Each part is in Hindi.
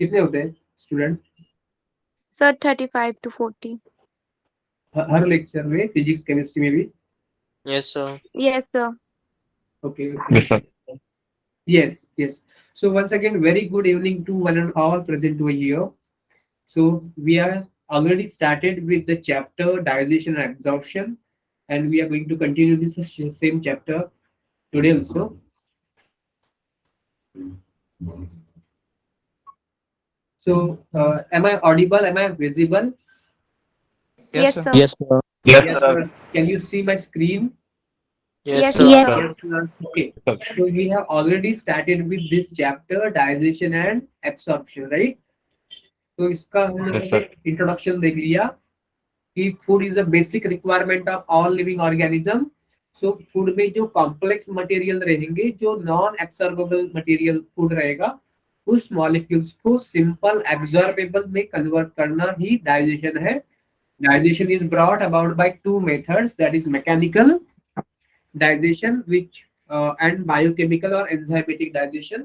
कितने होते हैं student Sir, 35 to 40. Her lecture में, फिजिक्स केमिस्ट्री में भी? Yes, sir. Yes, sir. Okay Yes, okay, sir. yes yes. So once again, very good evening to one and all present over here. So we are already started with the chapter digestion and absorption, and we are going to continue this same chapter today also. So am I audible? Am I visible? Yes, Yes, sir. sir. Yes, sir. Yes, Yes, sir. sir. Can you see my screen? Yes, Yes, sir. Yes, sir. sir. Yes, sir. Okay. Sir. So we have already started with this chapter, digestion and absorption, right? तो इसका हम Yes, लोगों ने sir. इंट्रोडक्शन देख लिया कि food is a basic requirement of all living organism. So food में जो कॉम्प्लेक्स मटेरियल रहेंगे, जो नॉन एब्सॉर्बेबल मटेरियल फूड रहेगा, उस मॉलिक्यूल्स को सिंपल एब्सॉर्बेबल में कन्वर्ट करना ही डाइजेशन है. Digestion is brought about by two methods, that is mechanical digestion which and biochemical or enzymatic digestion.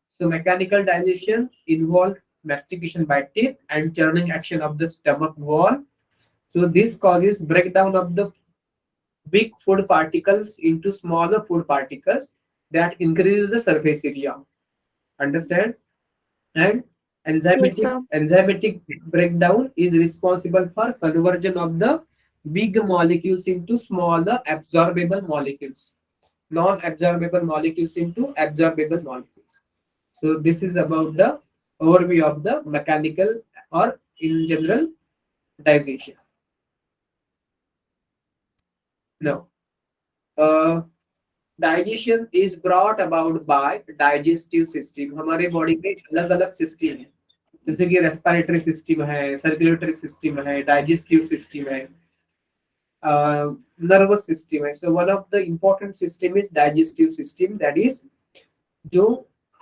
So mechanical digestion involves mastication by teeth and churning action of the stomach wall. So this causes breakdown of the big food particles into smaller food particles that increases the surface area. Understand? And Yes, enzymatic sir. enzymatic breakdown is responsible for conversion of the big molecules into smaller absorbable molecules, non-absorbable molecules into absorbable molecules. So this is about the overview of the mechanical or in general digestion. Now, digestion is brought about by digestive system. हमारे बॉडी में अलग अलग सिस्टम है, जैसे कि रेस्पिरेटरी सिस्टम है, सर्कुलेटरी सिस्टम है, डाइजेस्टिव सिस्टम है, नर्वस सिस्टम है. So one of the important system is digestive system, that is जो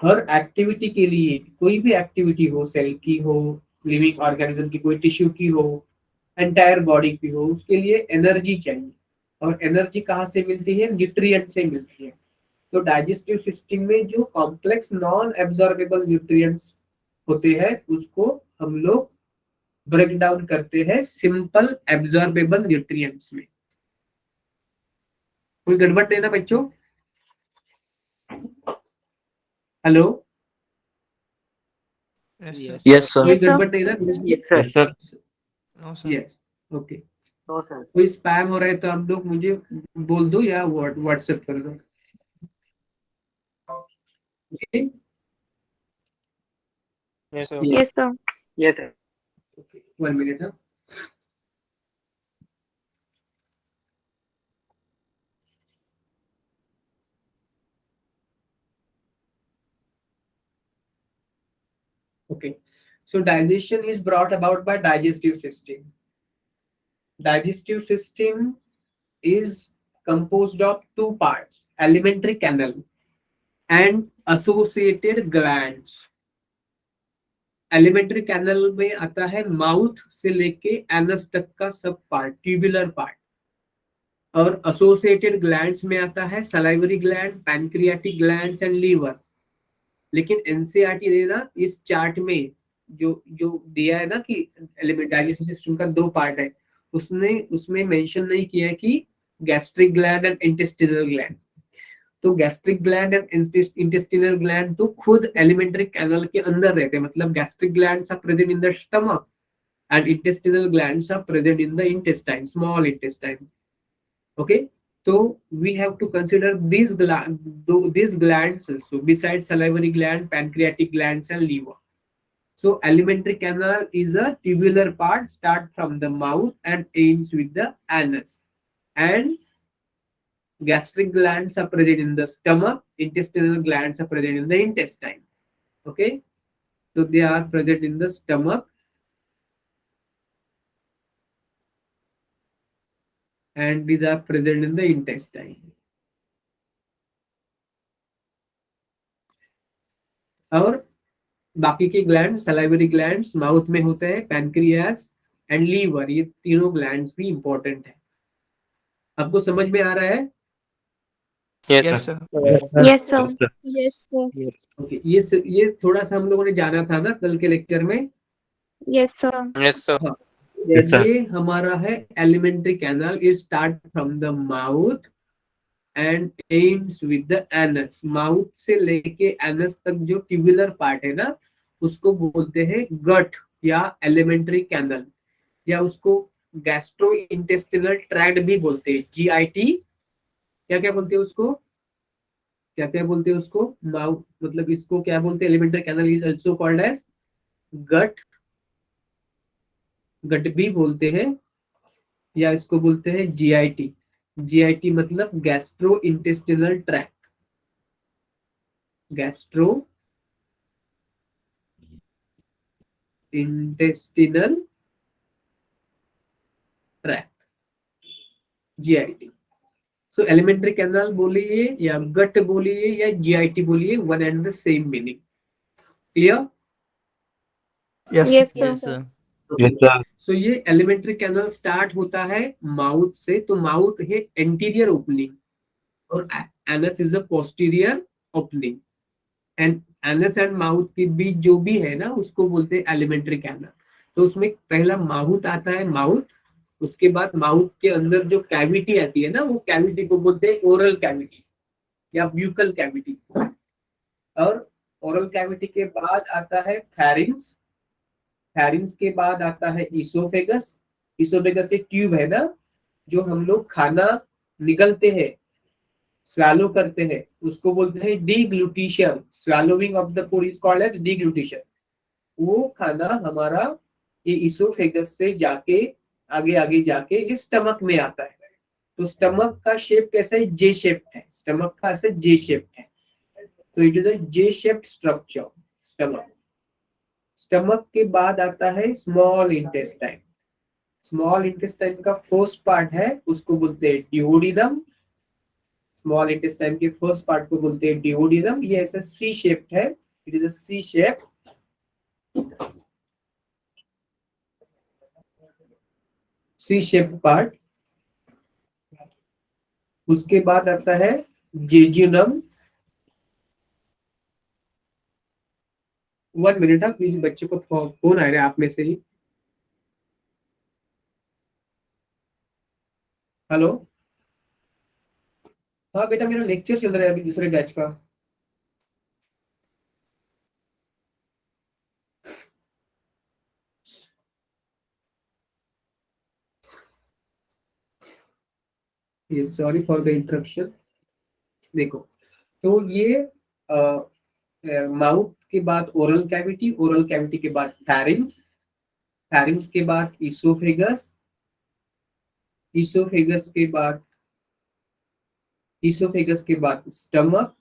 हर एक्टिविटी के लिए, कोई भी एक्टिविटी हो, सेल की हो, लिविंग ऑर्गेनिज्म की, कोई टिश्यू की हो, एंटायर बॉडी की हो, उसके लिए एनर्जी चाहिए. और एनर्जी कहाँ से मिलती है? न्यूट्रिएंट से मिलती है. तो डाइजेस्टिव सिस्टम में जो कॉम्प्लेक्स नॉन एब्जॉर्बेबल न्यूट्रिएंट्स होते हैं, उसको हम लोग ब्रेक डाउन करते हैं सिंपल एब्जॉर्बेबल न्यूट्रिएंट्स में. कोई गड़बड़ नहीं ना बच्चों? Hello, Yes, sir. Yes, sir. कोई Yes, sir. गड़बड़ नहीं ना? Yes, sir. No, sir. Yes, okay. कोई स्पैम हो रहा है तो आप लोग मुझे बोल दो या व्हाट्सएप कर दो. Okay? Yes, sir. Yes. Yes, sir. Okay. 1 minute. Huh? Okay. So digestion is brought about by digestive system. Digestive system is composed of two parts, alimentary canal and associated glands. Alimentary canal में आता है माउथ से लेके एनस तक का सब पार्ट, ट्यूबुलर पार्ट. और एसोसिएटेड ग्लैंड्स में आता है salivary gland, pancreatic glands and liver. लेकिन एनसीईआरटी ने ना इस चार्ट में जो जो दिया है ना कि एलिमेंट डाइजेस्टिव सिस्टम का दो पार्ट है, उसने उसमें मेंशन नहीं किया है कि gastric gland and intestinal gland. तो gastric gland and intestinal gland तो खुद एलिमेंट्री कैनल के अंदर रहते हैं. मतलब gastric glands are present in the stomach and intestinal glands are present in the intestine, small intestine. Okay, so we have to consider these glands also besides salivary gland, pancreatic glands and liver. So alimentary canal is a tubular part, start from the mouth and ends with the anus. And gastric glands are present in the stomach, intestinal glands are present in the intestine. Okay, so they are present in the stomach and these are present in the intestine. और बाकी के ग्लैंड, सलाइवरी ग्लैंड्स माउथ में होते हैं, पैनक्रियास एंड लीवर, ये तीनों ग्लैंड्स भी इंपॉर्टेंट है. आपको समझ में आ रहा है? Yes, sir. Yes, sir. Yes, sir. Yes. Okay, ये थोड़ा सा हम लोगों ने जाना था ना कल के लेक्चर में। Yes, sir. Yes, sir. हाँ, ये हमारा है alimentary canal is start from the mouth and AIIMS with the anus. Mouth से लेके एनस तक जो ट्यूबुलर पार्ट है ना, उसको बोलते हैं गट या एलिमेंट्री कैनल, या उसको गैस्ट्रो इंटेस्टिनल ट्रैक्ट भी बोलते हैं, जीआईटी। क्या क्या बोलते हैं उसको, क्या क्या बोलते हैं उसको, माउथ मतलब इसको क्या बोलते हैं, alimentary canal is also called as gut, gut भी बोलते हैं, या इसको बोलते हैं जीआईटी। जीआईटी मतलब gastro intestinal tract, gastro intestinal tract, GIT. So alimentary canal बोलिए या गट बोलिए या जीआईटी बोलिए, one and the same meaning. Clear? Yes, Yes, sir. sir. So ये एलिमेंट्री कैनाल स्टार्ट होता है माउथ से, तो माउथ है एंटीरियर ओपनिंग और anus is a posterior opening, and anus and mouth के बीच जो भी है ना, उसको बोलते हैं एलिमेंट्री कैनाल। तो उसमें पहला माउथ आता है, माउथ, उसके बाद माउथ के अंदर जो कैविटी आती है ना, वो कैविटी को बोलते हैं ओरल कैविटी या ब्यूकल कैविटी। और ओरल कैविटी के बाद आता है फैरिंग्स, फैरिंग्स के बाद आता है इसोफेगस। इसोफेगस एक ट्यूब है ना, जो हम लोग खाना निगलते हैं, स्वैलो करते हैं, उसको बोलते हैं deglutition. Swallowing of the food is called as deglutition. वो खाना हमारा ये इसोफेगस से जाके आगे आगे जाके ये स्टमक में आता है। तो स्टमक का शेप कैसा है, जे शेप है, स्टमक का ऐसे जे शेप है, तो it is a J shaped structure stomach. Stomach के बाद आता है स्मॉल इंटेस्टाइन। स्मॉल इंटेस्टाइन का फर्स्ट पार्ट है, उसको बोलते हैं डिओडिनम। स्मॉल इंटेस्टाइन के फर्स्ट पार्ट को बोलते हैं डिओडिनम। ये ऐसा सी शेप्ड है, it is a C shape, C shaped part. उसके बाद आता है जेजुनम। 1 मिनट, आप प्लीज, बच्चे को फोन आ रहा है आप में से ही। हेलो, हाँ बेटा, मेरा लेक्चर चल रहा है अभी दूसरे बैच का। ये सॉरी फॉर द इंटरप्शन। देखो, तो ये माउथ के बाद ओरल कैविटी, ओरल कैविटी के बाद फैरिंग्स, फैरिंग्स के बाद इसोफेगस, इसोफेगस के बाद इसोफेगस के बाद स्टमक,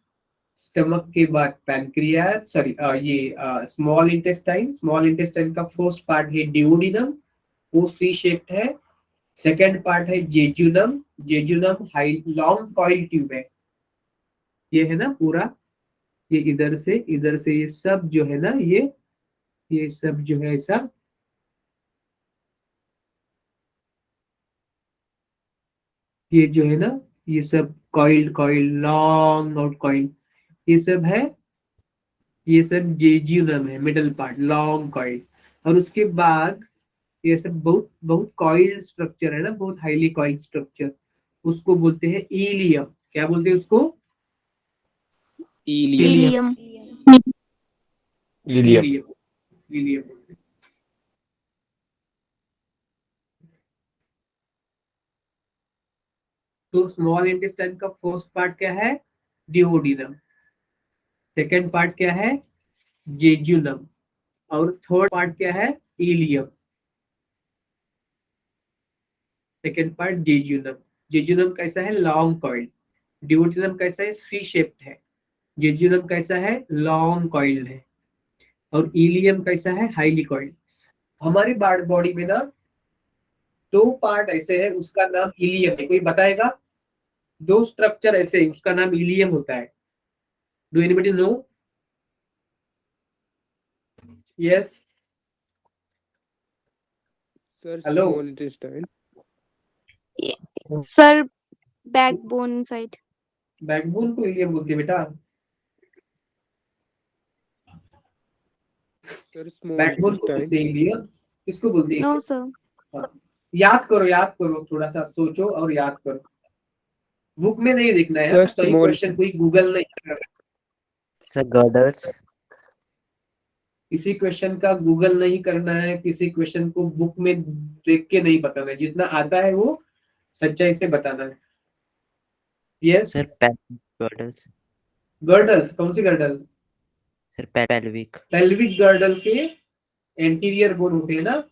स्टमक के बाद पैनक्रियास, सॉरी ये स्मॉल इंटेस्टाइन। स्मॉल इंटेस्टाइन का फर्स्ट पार्ट है डिओडिनम, वो सी शेप्ड है। सेकेंड पार्ट है jejunum. Jejunum high long coil tube है, ये है ना पूरा, ये इधर से ये सब जो है ना, ये सब जो है सब, ये जो है ना, ये सब कॉइल कॉइल लॉन्ग और कॉइल, ये सब है, ये सब जेजुनम है, मिडल पार्ट लॉन्ग कॉइल। और उसके बाद ये सब बहुत बहुत कॉइल स्ट्रक्चर है ना, बहुत हाईली कॉइल स्ट्रक्चर, उसको बोलते हैं इलियम। क्या बोलते हैं उसको, Ilium. Ilium. Ileum, ileum. तो स्मॉल इंटेस्टाइन का फर्स्ट पार्ट क्या है, डिओडिनम। सेकेंड पार्ट क्या है, जेजुनम। और थर्ड पार्ट क्या है, ileum. Second part jejunum. Jejunum कैसा है, लॉन्ग कॉइल। डिओडिनम कैसा है, सी शेप्ड है। जेजुनम कैसा है, लॉन्ग कॉइल है। और इलियम कैसा है, हाईली कॉइल। हमारी बॉडी में ना दो पार्ट ऐसे है, उसका नाम इलियम है। कोई बताएगा, दो स्ट्रक्चर ऐसे है, उसका नाम इलियम होता है। Do anybody know? Yes, Sir, hello. small intestine. Sir, backbone side. Backbone को इलियम बोलते हैं बेटा। सर स्मॉल बैकबोन को इंटेस्टाइन। बोलते हैं इलियम, किसको बोलते हैं? No, sir. हाँ। याद करो, थोड़ा सा सोचो और याद करो। बुक में नहीं देखना है, सर सही स्मॉल क्वेश्चन कोई गूगल नहीं करना है। Sir, girdles. किसी क्वेश्चन का गूगल नहीं करना है, किसी क्वेश्चन को बुक में देख के नहीं बताना है, जितना आता है वो सच्चाई से बताना है। Yes. Sir, pelvic girdles. Girdles, कौन सी girdle? Sir, pelvic. Pelvic girdle के एंटीरियर बोन होते हैं ना,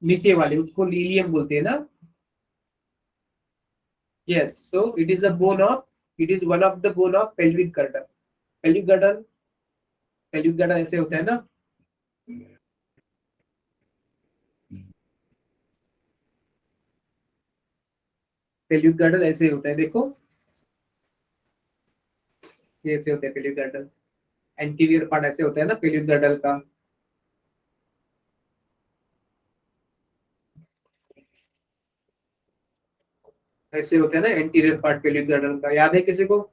नीचे वाले, उसको लीलियम बोलते हैं ना। Yes, so it is a bone of, it is one of the bone of pelvic girdle. Pelvic girdle, pelvic girdle ऐसे होता है ना। पेल्विक गर्डल ऐसे होता है, देखो ये ऐसे होता है पेल्विक गर्डल। एंटीरियर पार्ट ऐसे होता है ना पेल्विक गर्डल का। ऐसे होता है ना एंटीरियर पार्ट पेल्विक गर्डल का, याद है किसी को?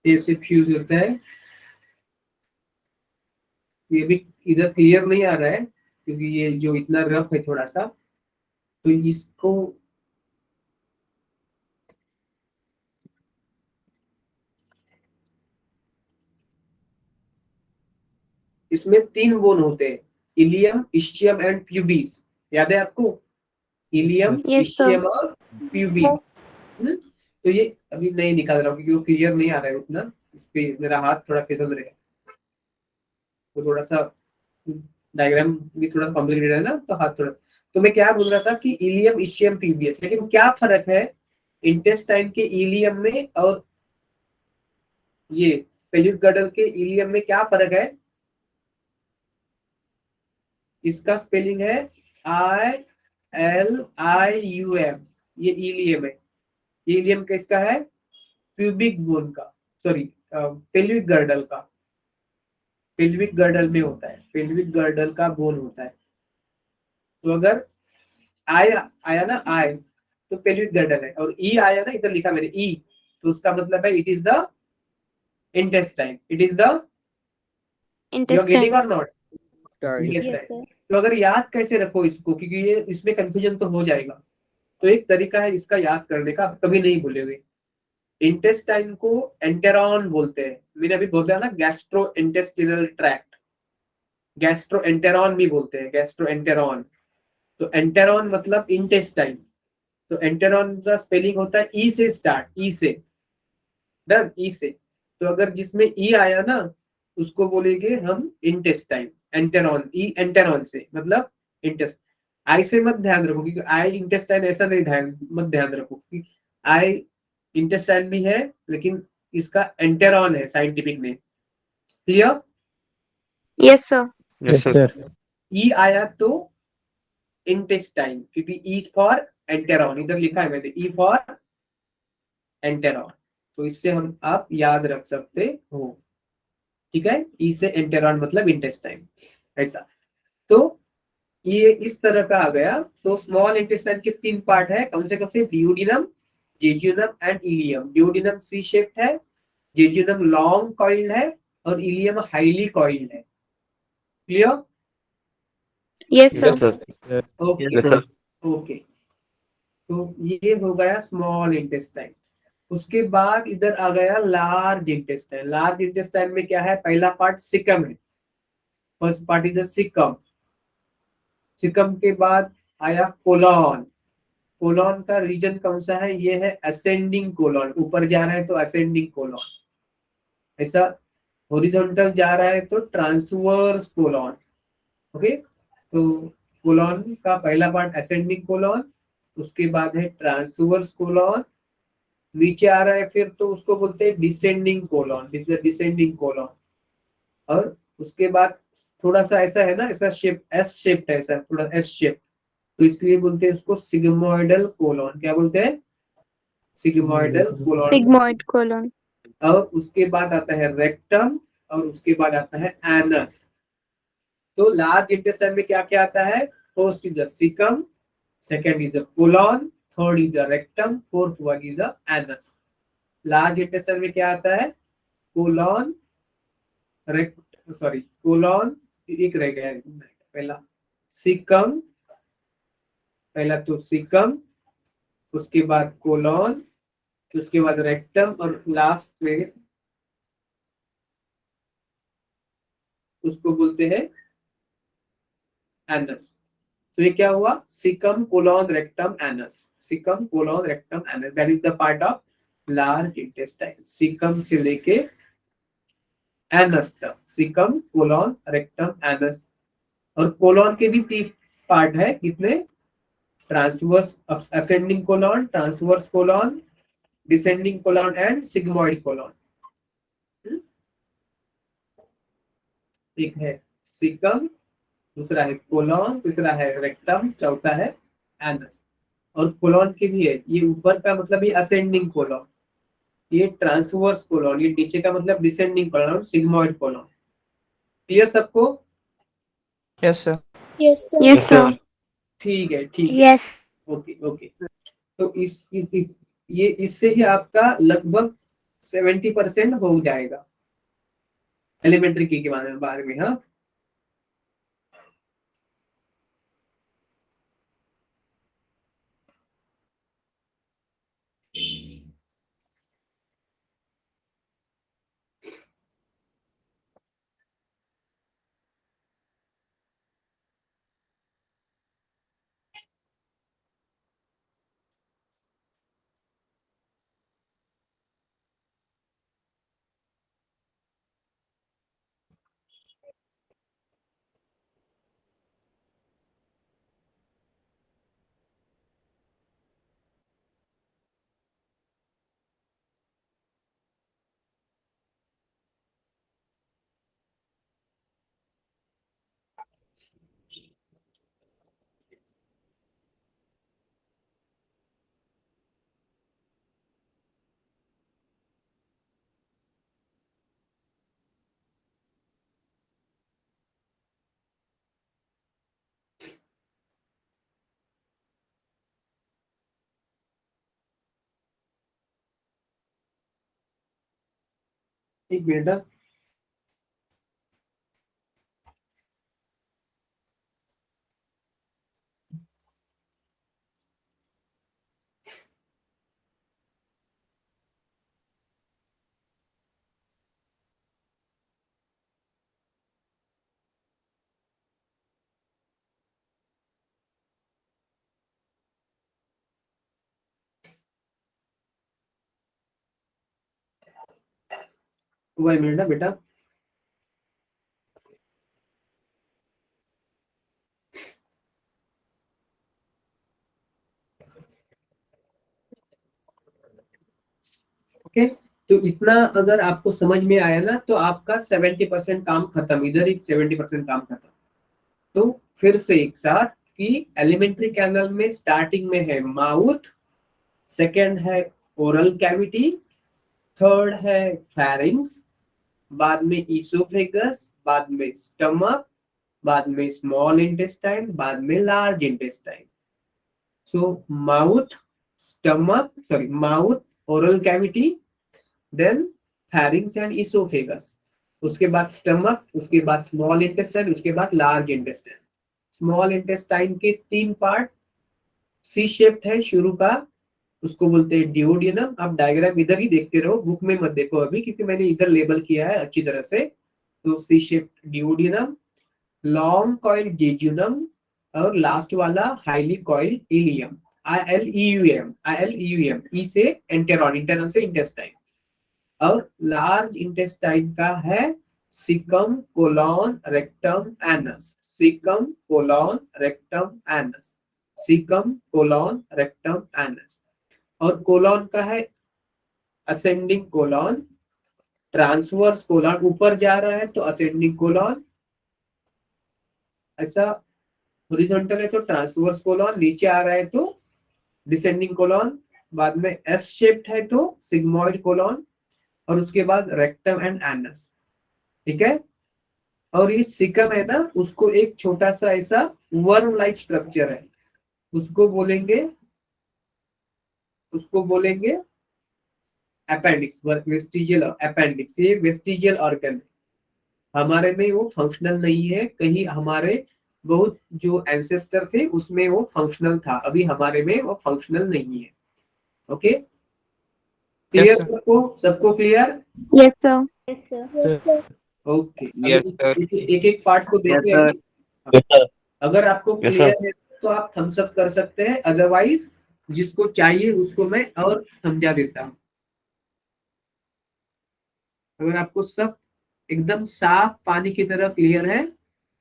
ऐसे फ्यूज होता है। ये भी इधर क्लियर नहीं आ रहा है क्योंकि ये जो इतना रफ है थोड़ा सा, तो इसको इसमें 3 बोन होते हैं, इलियम, इस्चियम एंड प्यूबिस। याद है आपको? Ileum, Yes, sir. इस्चियम और प्यूबिस। तो ये अभी नहीं निकाल रहा हूँ क्योंकि वो क्लियर नहीं आ रहा है उतना, इस पे मेरा हाथ थोड़ा फिसल रहा है, वो थोड़ा सा डायग्राम भी थोड़ा कॉम्प्लिकेटेड है ना, तो हाथ थोड़ा। तो मैं क्या बोल रहा था कि इलियम, इस्चियम, प्यूबियस, लेकिन क्या फर्क है इंटेस्टाइन के इलियम में और ये पेल्विक गर्डल के इलियम में? क्या फर्क है? इसका स्पेलिंग है ILIUM, ये इलियम है। ये इलियम किसका है? प्यूबिक बोन का, सॉरी पेल्विक गर्डल का। पेल्विक गर्डल में होता है, पेल्विक गर्डल का बोन होता है। तो अगर आई आया ना, आई, तो पेल्विक गर्डल है, और ई आया ना, इधर लिखा मैंने ई, तो उसका मतलब है it is the intestine, it is the, you are getting Intestine. और नॉट? टाइन। Yes, intestine. sir. तो अगर याद कैसे रखो इसको, क्योंकि ये इसमें कंफ्यूजन तो हो जाएगा, तो एक तरीका है इसका याद करने का, आप कभी नहीं भूलोगे। इंटेस्टाइन को एंटेरॉन बोलते हैं, मैंने अभी बोला ना गैस्ट्रो इंटेस्टिनल ट्रैक्ट, गैस्ट्रो एंटेरॉन भी बोलते हैं, गैस्ट्रो एंटेरॉन। तो एंटेरॉन मतलब इंटेस्टाइन, तो एंटेरॉन का स्पेलिंग होता है ई से स्टार्ट, ई से, डन, ई से। तो अगर जिसमें ई आया ना, उसको बोलेंगे हम इंटेस्टाइन, एंटेरॉन, ई एंटेरॉन से मतलब इंटेस्ट। आई से मत ध्यान रखो क्योंकि आई इंटेस्टाइन ऐसा नहीं, ध्यान मत ध्यान रखो कि आई इंटेस्टाइन भी है, लेकिन इसका एंटेरॉन है scientific name. Clear? Yes, sir. Yes, sir. ई आया तो इंटेस्टाइन, क्योंकि ई फॉर एंटेरॉन, इधर लिखा है मैंने ई फॉर एंटेरॉन, तो इससे हम आप याद रख सकते हो। ठीक है, ई से एंटेरॉन मतलब इंटेस्टाइन, ऐसा। तो ये इस तरह का आ गया। तो स्मॉल इंटेस्टाइन के 3 पार्ट है, कौन से? Duodenum, jejunum and ileum. Duodenum C shaped है, जेजुनम लॉन्ग कॉइल्ड है, और इलियम हाईली कॉइल्ड है। Clear? Yes, sir. Yes, sir. Okay Yes, sir. Okay. तो ये हो गया स्मॉल इंटेस्टाइन। उसके बाद इधर आ गया लार्ज इंटेस्टाइन। लार्ज इंटेस्टाइन में क्या है? पहला पार्ट सिकम है, first part is caecum. Caecum के बाद आया कोलॉन। कोलॉन का रीजन कौन सा है? ये है असेंडिंग कोलॉन, ऊपर जा रहा है तो असेंडिंग कोलॉन, ऐसा। हॉरिजॉन्टल जा रहा है तो ट्रांसवर्स कोलॉन। ओके, तो कोलॉन का पहला पार्ट असेंडिंग कोलॉन, उसके बाद है ट्रांसवर्स कोलॉन, नीचे आ रहा है फिर तो उसको बोलते हैं डिसेंडिंग कोलॉन, डिसेंडिंग कोलॉन। और उसके बाद थोड़ा सा ऐसा है ना, ऐसा शेप, एस शेप है, ऐसा थोड़ा एस शेप, तो इसलिए बोलते हैं उसको सिग्मोइडल कोलॉन। क्या बोलते हैं? Sigmoidal colon. sigmoid colon. और उसके बाद आता है रेक्टम और उसके बाद आता है एनस। तो लार्ज इंटेस्टाइन में क्या क्या आता है? First is the caecum, second is the colon, third is the rectum, fourth one is the anus. Large intestine में क्या आता है? कोलॉन, कोलॉन, एक रह गया है पहला, सीकम, पहला तो सीकम, उसके बाद कोलॉन, उसके बाद रेक्टम और लास्ट में उसको बोलते हैं एनस। तो ये क्या हुआ? Caecum colon rectum anus, caecum colon rectum anus, that is the part of large intestine. Caecum से लेके एनस तक, सीकम कोलॉन रेक्टम एनस। और कोलॉन के भी 3 पार्ट है। कितने? Transverse ascending colon, transverse colon, descending colon and sigmoid colon. एक है सीकम, दूसरा है कोलॉन, तीसरा है रेक्टम, चौथा है एनस। और कोलॉन के भी है, ये ऊपर का मतलब ये असेंडिंग कोलॉन, ये ट्रांसवर्स कोलॉन, ये नीचे का मतलब descending colon, sigmoid colon. Clear सबको? Yes, sir. Yes, sir. Yes, sir. ठीक है, ठीक है, Yes. Okay okay. तो ये इससे ही आपका लगभग 70% हो जाएगा एलिमेंट्री की के बारे में। हाँ, एक मिनट। हाँ। वन मिनट ना बेटा। ओके, तो इतना अगर आपको समझ में आया ना, तो आपका 70% काम खत्म, इधर एक 70% काम खत्म। तो फिर से एक साथ कि एलिमेंट्री कैनल में स्टार्टिंग में है माउथ, सेकंड है ओरल कैविटी, थर्ड है फेरिंग्स, बाद में ईसोफेगस, बाद में स्टमक, बाद में स्मॉल इंटेस्टाइन, बाद में large intestine. So mouth, stomach, sorry mouth, oral cavity, then pharynx and oesophagus, उसके बाद स्टमक, उसके बाद स्मॉल इंटेस्टाइन, उसके बाद लार्ज इंटेस्टाइन। स्मॉल इंटेस्टाइन के 3 पार्ट, सी शेप्ड है शुरू का, उसको बोलते हैं डिओडियनम। आप डायग्राम इधर ही देखते रहो, बुक में मत देखो अभी, क्योंकि मैंने इधर लेबल किया है अच्छी तरह से। तो C shaped duodenum, long coil jejunum, और लास्ट वाला highly coil ileum, ILEUM E से एंटेरॉन, इंटरनल से इंटेस्टाइन। और लार्ज इंटेस्टाइन का है caecum colon rectum anus, caecum colon rectum anus, caecum colon rectum anus. और कोलॉन का है असेंडिंग कोलॉन, ट्रांसवर्स कोलॉन, ऊपर जा रहा है तो असेंडिंग कोलॉन, ऐसा हॉरिजॉन्टल है तो ट्रांसवर्स कोलॉन, नीचे आ रहा है तो डिसेंडिंग कोलॉन, बाद में एस शेप्ड है तो सिग्मॉइड कोलॉन, और उसके बाद रेक्टम एंड एनस। ठीक है, और ये सिकम है ना, उसको एक छोटा सा ऐसा वर्म लाइक स्ट्रक्चर है, उसको बोलेंगे अपेंडिक्स, वेस्टिजियल अपेंडिक्स। ये वेस्टिजियल ऑर्गन है, हमारे में वो फंक्शनल नहीं है, कहीं हमारे बहुत जो एंसेस्टर थे उसमें वो फंक्शनल था, अभी हमारे में वो फंक्शनल नहीं है। Okay, clear? sir. सबको clear? Yes, sir. Yes, sir. Okay, Yes, sir. एक एक पार्ट को Yes, देखते sir. हैं। अगर आपको Yes, क्लियर है तो आप थम्स अप कर सकते हैं, अदरवाइज जिसको चाहिए उसको मैं और समझा देता हूँ। अगर आपको सब एकदम साफ पानी की तरह क्लियर है,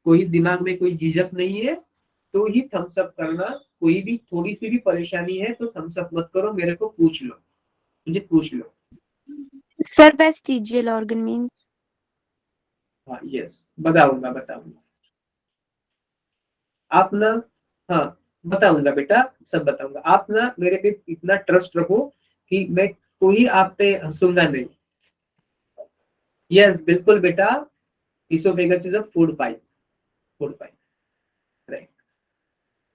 कोई दिमाग में कोई झिझक नहीं है, तो ही थम्स अप करना। कोई भी थोड़ी सी भी परेशानी है तो थम्स अप मत करो, मेरे को पूछ लो, मुझे पूछ लो। Sir, vestigial organ means. हाँ यस, बताऊंगा आप ना। हाँ बताऊंगा बेटा, सब बताऊंगा। आप ना मेरे पे इतना ट्रस्ट रखो कि मैं कोई आप पे हंसूंगा नहीं। यस बिल्कुल बेटा, oesophagus is a food pipe, right.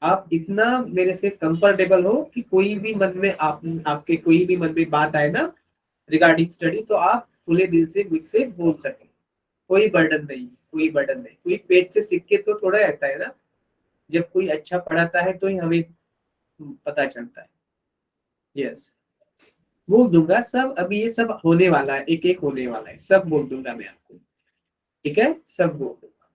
आप इतना मेरे से कंफर्टेबल हो कि कोई भी मन में आपके कोई भी मन में बात आए ना रिगार्डिंग स्टडी, तो आप खुले दिल से मुझसे बोल सके। कोई बर्डन नहीं, कोई पेट से सीख के तो थोड़ा रहता है ना, जब कोई अच्छा पढ़ाता है तो ही हमें पता चलता है। यस, बोल दूंगा सब, अभी ये सब होने वाला है, एक एक होने वाला है, सब बोल दूंगा मैं आपको। ठीक है, सब बोल दूंगा।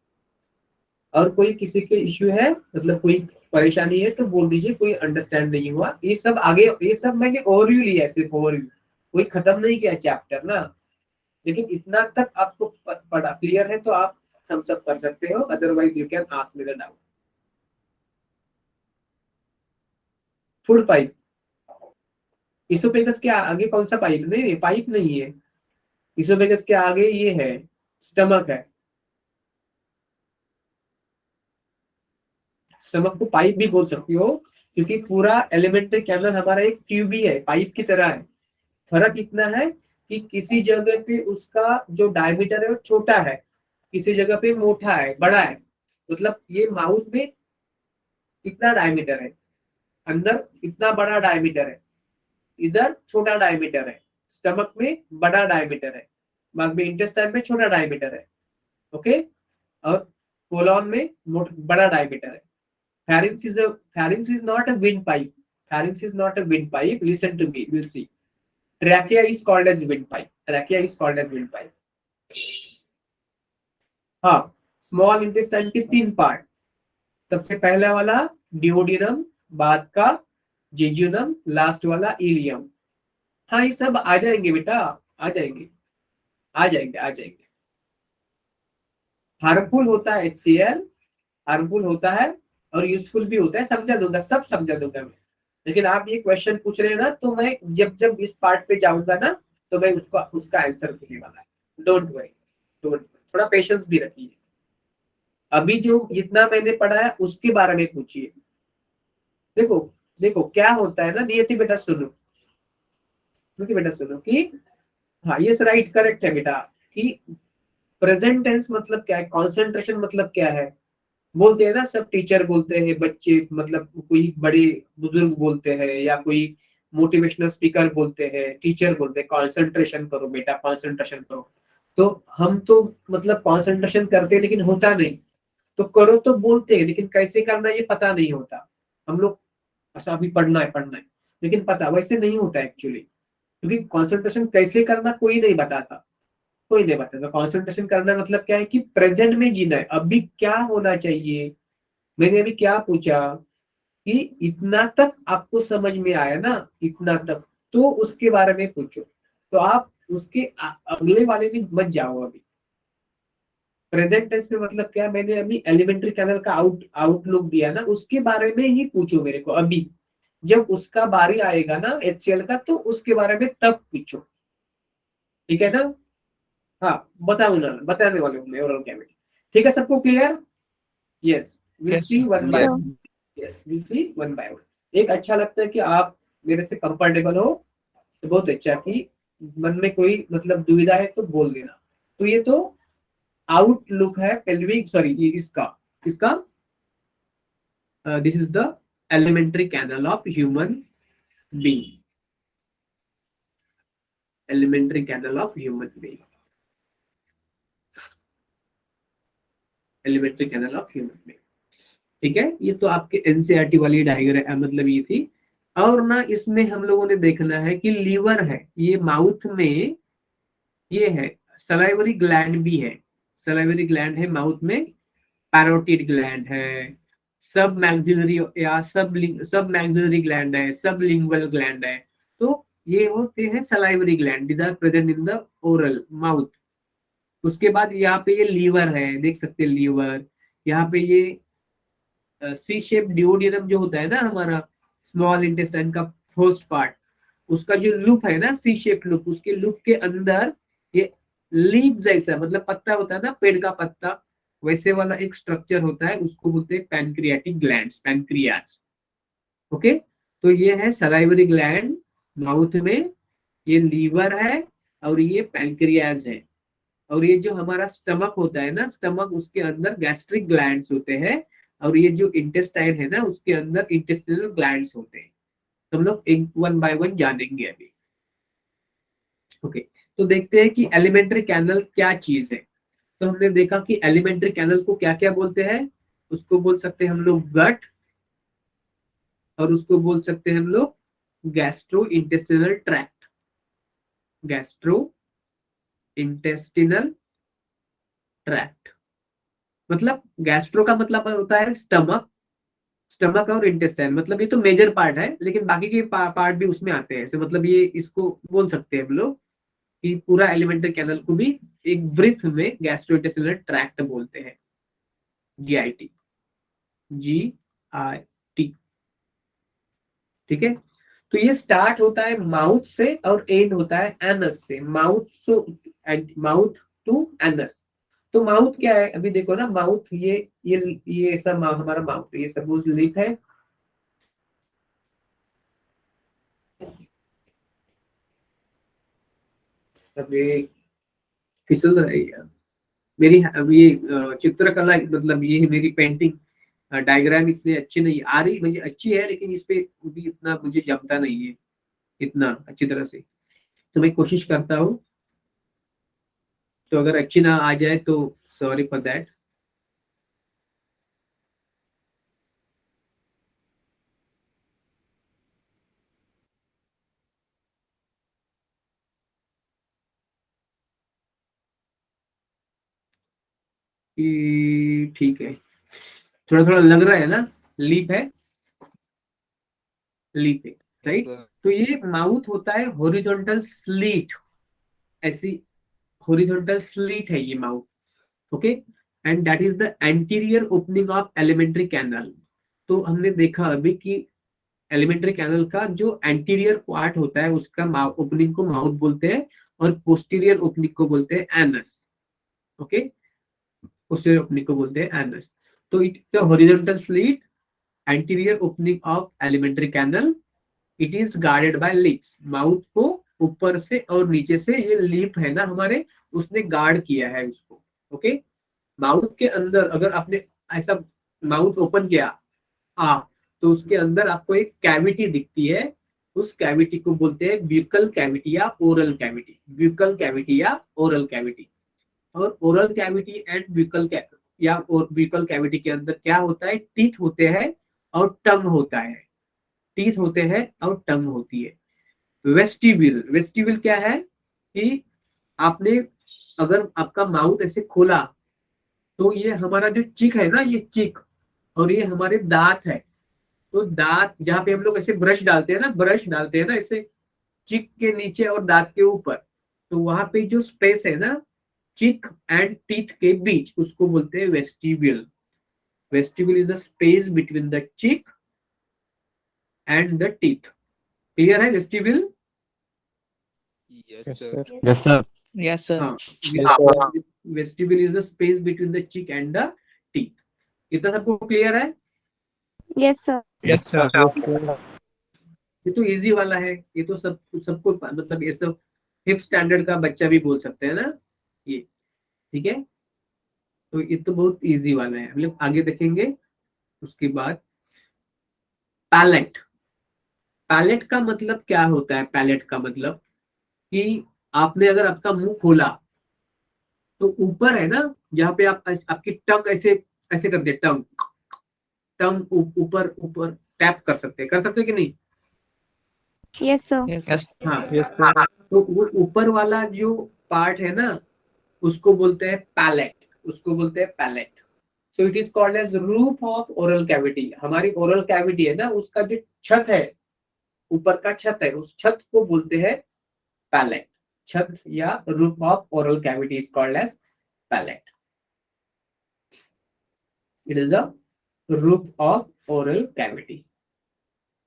और कोई किसी के इश्यू है, मतलब कोई परेशानी है तो बोल दीजिए, कोई अंडरस्टैंड नहीं हुआ। ये सब आगे, ये सब मैंने ओवरव्यू लिया है, सिर्फ ओवरव्यू, कोई खत्म नहीं किया चैप्टर ना। लेकिन इतना तक आपको पढ़ा क्लियर है तो आप थम्स अप कर सकते हो, otherwise you can ask me the doubt. Food pipe, oesophagus के आगे कौन सा पाइप? नहीं, पाइप नहीं है, इसोफेगस के आगे ये है, स्टमक है। स्टमक को पाइप भी बोल सकती हो, क्योंकि पूरा एलिमेंट्री कैनल हमारा एक ट्यूब ही है, पाइप की तरह है। फर्क इतना है कि किसी जगह पे उसका जो डायमीटर है वो छोटा है, किसी जगह पे मोटा है, बड़ा है। मतलब ये माउथ में इतना डायमीटर है, अंदर इतना बड़ा डायमीटर है, इधर छोटा डायमीटर है, स्टमक में बड़ा डायमीटर है, बाद में इंटेस्टाइन में छोटा डायमीटर है। ओके, और कोलॉन में बड़ा डायमीटर है। Pharynx is not a windpipe. Pharynx is not a windpipe. Listen to me. We'll see. Trachea is called as windpipe. हाँ, स्मॉल इंटेस्टाइन के 3 पार्ट। सबसे पहला वाला डिओडिनम, बाद का जेजुनम, लास्ट वाला इलियम। हाँ, ये सब आ जाएंगे बेटा, आ जाएंगे। हार्मफुल होता है HCl, हार्मफुल होता है और यूजफुल भी होता है, समझा दूंगा, सब समझा दूंगा मैं। लेकिन आप ये क्वेश्चन पूछ रहे हैं ना, तो मैं जब इस पार्ट पे जाऊंगा ना, तो मैं उसका आंसर देने वाला है। डोंट वरी, थोड़ा पेशेंस भी रखिए। अभी जो जितना मैंने पढ़ा है उसके बारे में पूछिए। देखो क्या होता है ना, नियति बेटा सुनो कि हाँ, ये राइट करेक्ट है बेटा, कि प्रेजेंट टेंस मतलब क्या है, कॉन्सेंट्रेशन मतलब क्या है, बोलते हैं ना सब, टीचर बोलते हैं, बच्चे मतलब कोई बड़े बुजुर्ग बोलते हैं, या कोई मोटिवेशनल स्पीकर बोलते हैं, टीचर बोलते हैं कंसंट्रेशन करो बेटा, कंसंट्रेशन करो। तो हम तो मतलब कंसंट्रेशन करते हैं लेकिन होता नहीं, तो करो तो बोलते हैं लेकिन कैसे करना ये पता नहीं होता। हम लोग ऐसा अभी पढ़ना है लेकिन पता वैसे नहीं होता एक्चुअली, क्योंकि कंसंट्रेशन कैसे करना कोई नहीं बताता। कंसंट्रेशन करना मतलब क्या है कि प्रेजेंट में जीना है, अभी क्या होना चाहिए। मैंने अभी क्या पूछा कि इतना तक आपको समझ में आया ना, इतना तक, तो उसके बारे में पूछो। तो आप उसके अगले वाले में मत जाओ। अभी प्रेजेंट टेंस में मतलब क्या, मैंने अभी एलिमेंट्री कैनल का आउटलुक दिया ना, उसके बारे में ही पूछो मेरे को। अभी जब उसका बारी आएगा ना HCl का, तो उसके बारे में तब पूछो, ठीक है ना। हाँ बताने वाले हूँ मैं ओरल कैविटी। ठीक है, सबको clear? Yes, we'll Yes, see sir. one by Sir. one. Yes, we'll see one by one. एक अच्छा लगता है कि आप मेरे से कंफर्टेबल हो, तो बहुत अच्छा कि मन में कोई मतलब दुविधा है तो बोल देना। तो ये तो आउटलुक है पेल्विक, सॉरी ये इसका this is the alimentary canal of human being, alimentary canal of human being, alimentary canal of human being. ठीक है, ये तो आपके एनसीईआरटी वाली डायग्राम मतलब ये थी। और ना इसमें हम लोगों ने देखना है कि लीवर है, ये माउथ में ये है, सलाइवरी ग्लैंड भी है, सलाइवरी ग्लैंड है माउथ में, पैरोटिड ग्लैंड है, सब मैक्सिलरी या सब मैक्सिलरी ग्लैंड है, सब लिंगुअल ग्लैंड है। तो ये होते हैं salivary gland, these are present in the oral mouth. उसके बाद यहाँ पे ये लीवर है, देख सकते हैं लीवर, यहाँ पे ये सी शेप डिओडिनम जो होता है ना हमारा स्मॉल इंटेस्टाइन का फर्स्ट पार्ट, उसका जो लूप है ना सी शेप लूप, उसके लूप के अंदर ये लीफ जैसा मतलब पत्ता होता है ना पेड़ का पत्ता, वैसे वाला एक स्ट्रक्चर होता है, उसको बोलते हैं पैनक्रियाटिक ग्लैंड्स, पैनक्रियाज। ओके, तो ये है सलाइवरी ग्लैंड माउथ में, ये लीवर है और ये पैनक्रियाज है। और ये जो हमारा स्टमक होता है ना, स्टमक उसके अंदर गैस्ट्रिक ग्लैंड्स होते हैं, और ये जो इंटेस्टाइन है ना उसके अंदर इंटेस्टिनल ग्लैंड्स होते हैं। हम लोग एक वन बाय वन जानेंगे अभी। ओके, तो देखते हैं कि एलिमेंट्री कैनल क्या चीज है। तो हमने देखा कि एलिमेंट्री कैनल को क्या क्या बोलते हैं, उसको बोल सकते हैं हम लोग गट, और उसको बोल सकते हैं हम लोग gastro intestinal tract, gastro intestinal tract. मतलब गैस्ट्रो का मतलब होता है स्टमक, स्टमक और इंटेस्टाइन, मतलब ये तो मेजर पार्ट है, लेकिन बाकी के पार्ट भी उसमें आते हैं। मतलब ये इसको बोल सकते हैं हम लोग कि पूरा एलिमेंट्री कैनल को भी एक ब्रीफ में गैस्ट्रोइंटेस्टिनल ट्रैक्ट बोलते हैं, जीआईटी, जीआईटी। ठीक है, तो ये स्टार्ट होता है माउथ से और एंड होता है एनस से, माउथ टू एनस। तो माउथ क्या है, अभी देखो ना माउथ, ये ऐसा हमारा माउथ, ये सपोज लिप है, अब ये फिसल रही है मेरी, अब ये चित्रकला मतलब ये है मेरी पेंटिंग, डायग्राम इतने अच्छे नहीं आ रही, मुझे अच्छी है लेकिन इस पे भी इतना मुझे जमता नहीं है इतना अच्छी तरह से, तो मैं कोशिश करता हूँ। तो अगर अच्छी ना आ जाए तो सॉरी फॉर दैट। ठीक है, थोड़ा थोड़ा लग रहा है ना, लीप है, लीप है, राइट। तो ये माउथ होता है हॉरिजॉन्टल स्लीट, ऐसी हॉरिजॉन्टल स्लीट है ये mouth. Okay, and that is the anterior opening of alimentary canal. तो हमने देखा अभी कि एलिमेंट्री कैनल का जो एंटीरियर पार्ट होता है उसका ओपनिंग को माउथ बोलते हैं, और पोस्टीरियर ओपनिंग को बोलते हैं एनस। ओके, पोस्टीरियर ओपनिंग को बोलते हैं एनस। तो it the horizontal slit, anterior opening of alimentary canal, it is guarded by lips. Mouth को ऊपर से और नीचे से ये लिप है ना हमारे, उसने गार्ड किया है उसको। ओके, माउथ के अंदर अगर आपने ऐसा माउथ ओपन किया तो उसके अंदर आपको एक कैविटी दिखती है, उस कैविटी को बोलते हैं ब्यूकल कैविटी या ओरल कैविटी, ब्यूकल कैविटी या ओरल कैविटी। और ओरल कैविटी एंड ब्यूकल या ब्यूकल कैविटी के अंदर क्या होता है, टीथ होते हैं और टंग होता है, टीथ होते हैं और टंग होती है। वेस्टिब्यूल, वेस्टिब्यूल क्या है कि आपने अगर आपका माउथ ऐसे खोला तो ये हमारा जो चिक है ना, ये चिक, और ये हमारे दांत है। तो दांत जहाँ पे हम लोग ऐसे ब्रश डालते हैं ना, ब्रश डालते हैं ना ऐसे चिक के नीचे और दांत के ऊपर, तो वहां पे जो स्पेस है ना चिक एंड टीथ के बीच, उसको बोलते हैं vestibule. Vestibule is the space between the cheek and the teeth. Clear है vestibule? Yes, sir. Yes, sir. Yes, sir. हाँ, Yes, sir. Vestibule is the space between the cheek and the teeth. इतना सबको क्लियर है? Yes, sir. Yes, sir. ये तो इजी वाला है, ये तो सबको मतलब ये सब फिफ्थ स्टैंडर्ड का बच्चा भी बोल सकते हैं ना ये। ठीक है, तो ये तो बहुत इजी वाला है, मतलब आगे देखेंगे। उसके बाद पैलेट। पैलेट का मतलब क्या होता है? पैलेट का मतलब कि आपने अगर आपका मुंह खोला तो ऊपर है ना, जहाँ पे आप आपकी टंग ऐसे ऐसे कर दे, टंग टंग ऊपर ऊपर टैप कर सकते कि नहीं? Yes, sir. Yes. हाँ, Yes, sir. तो वो ऊपर वाला जो पार्ट है ना, उसको बोलते हैं पैलेट, उसको बोलते हैं palate. So it is called as roof of oral cavity. हमारी ओरल कैविटी है ना, उसका जो छत है, ऊपर का छत है, उस छत को बोलते हैं पैलेट। छत या roof of oral cavity is called as palate. It is the roof of oral cavity.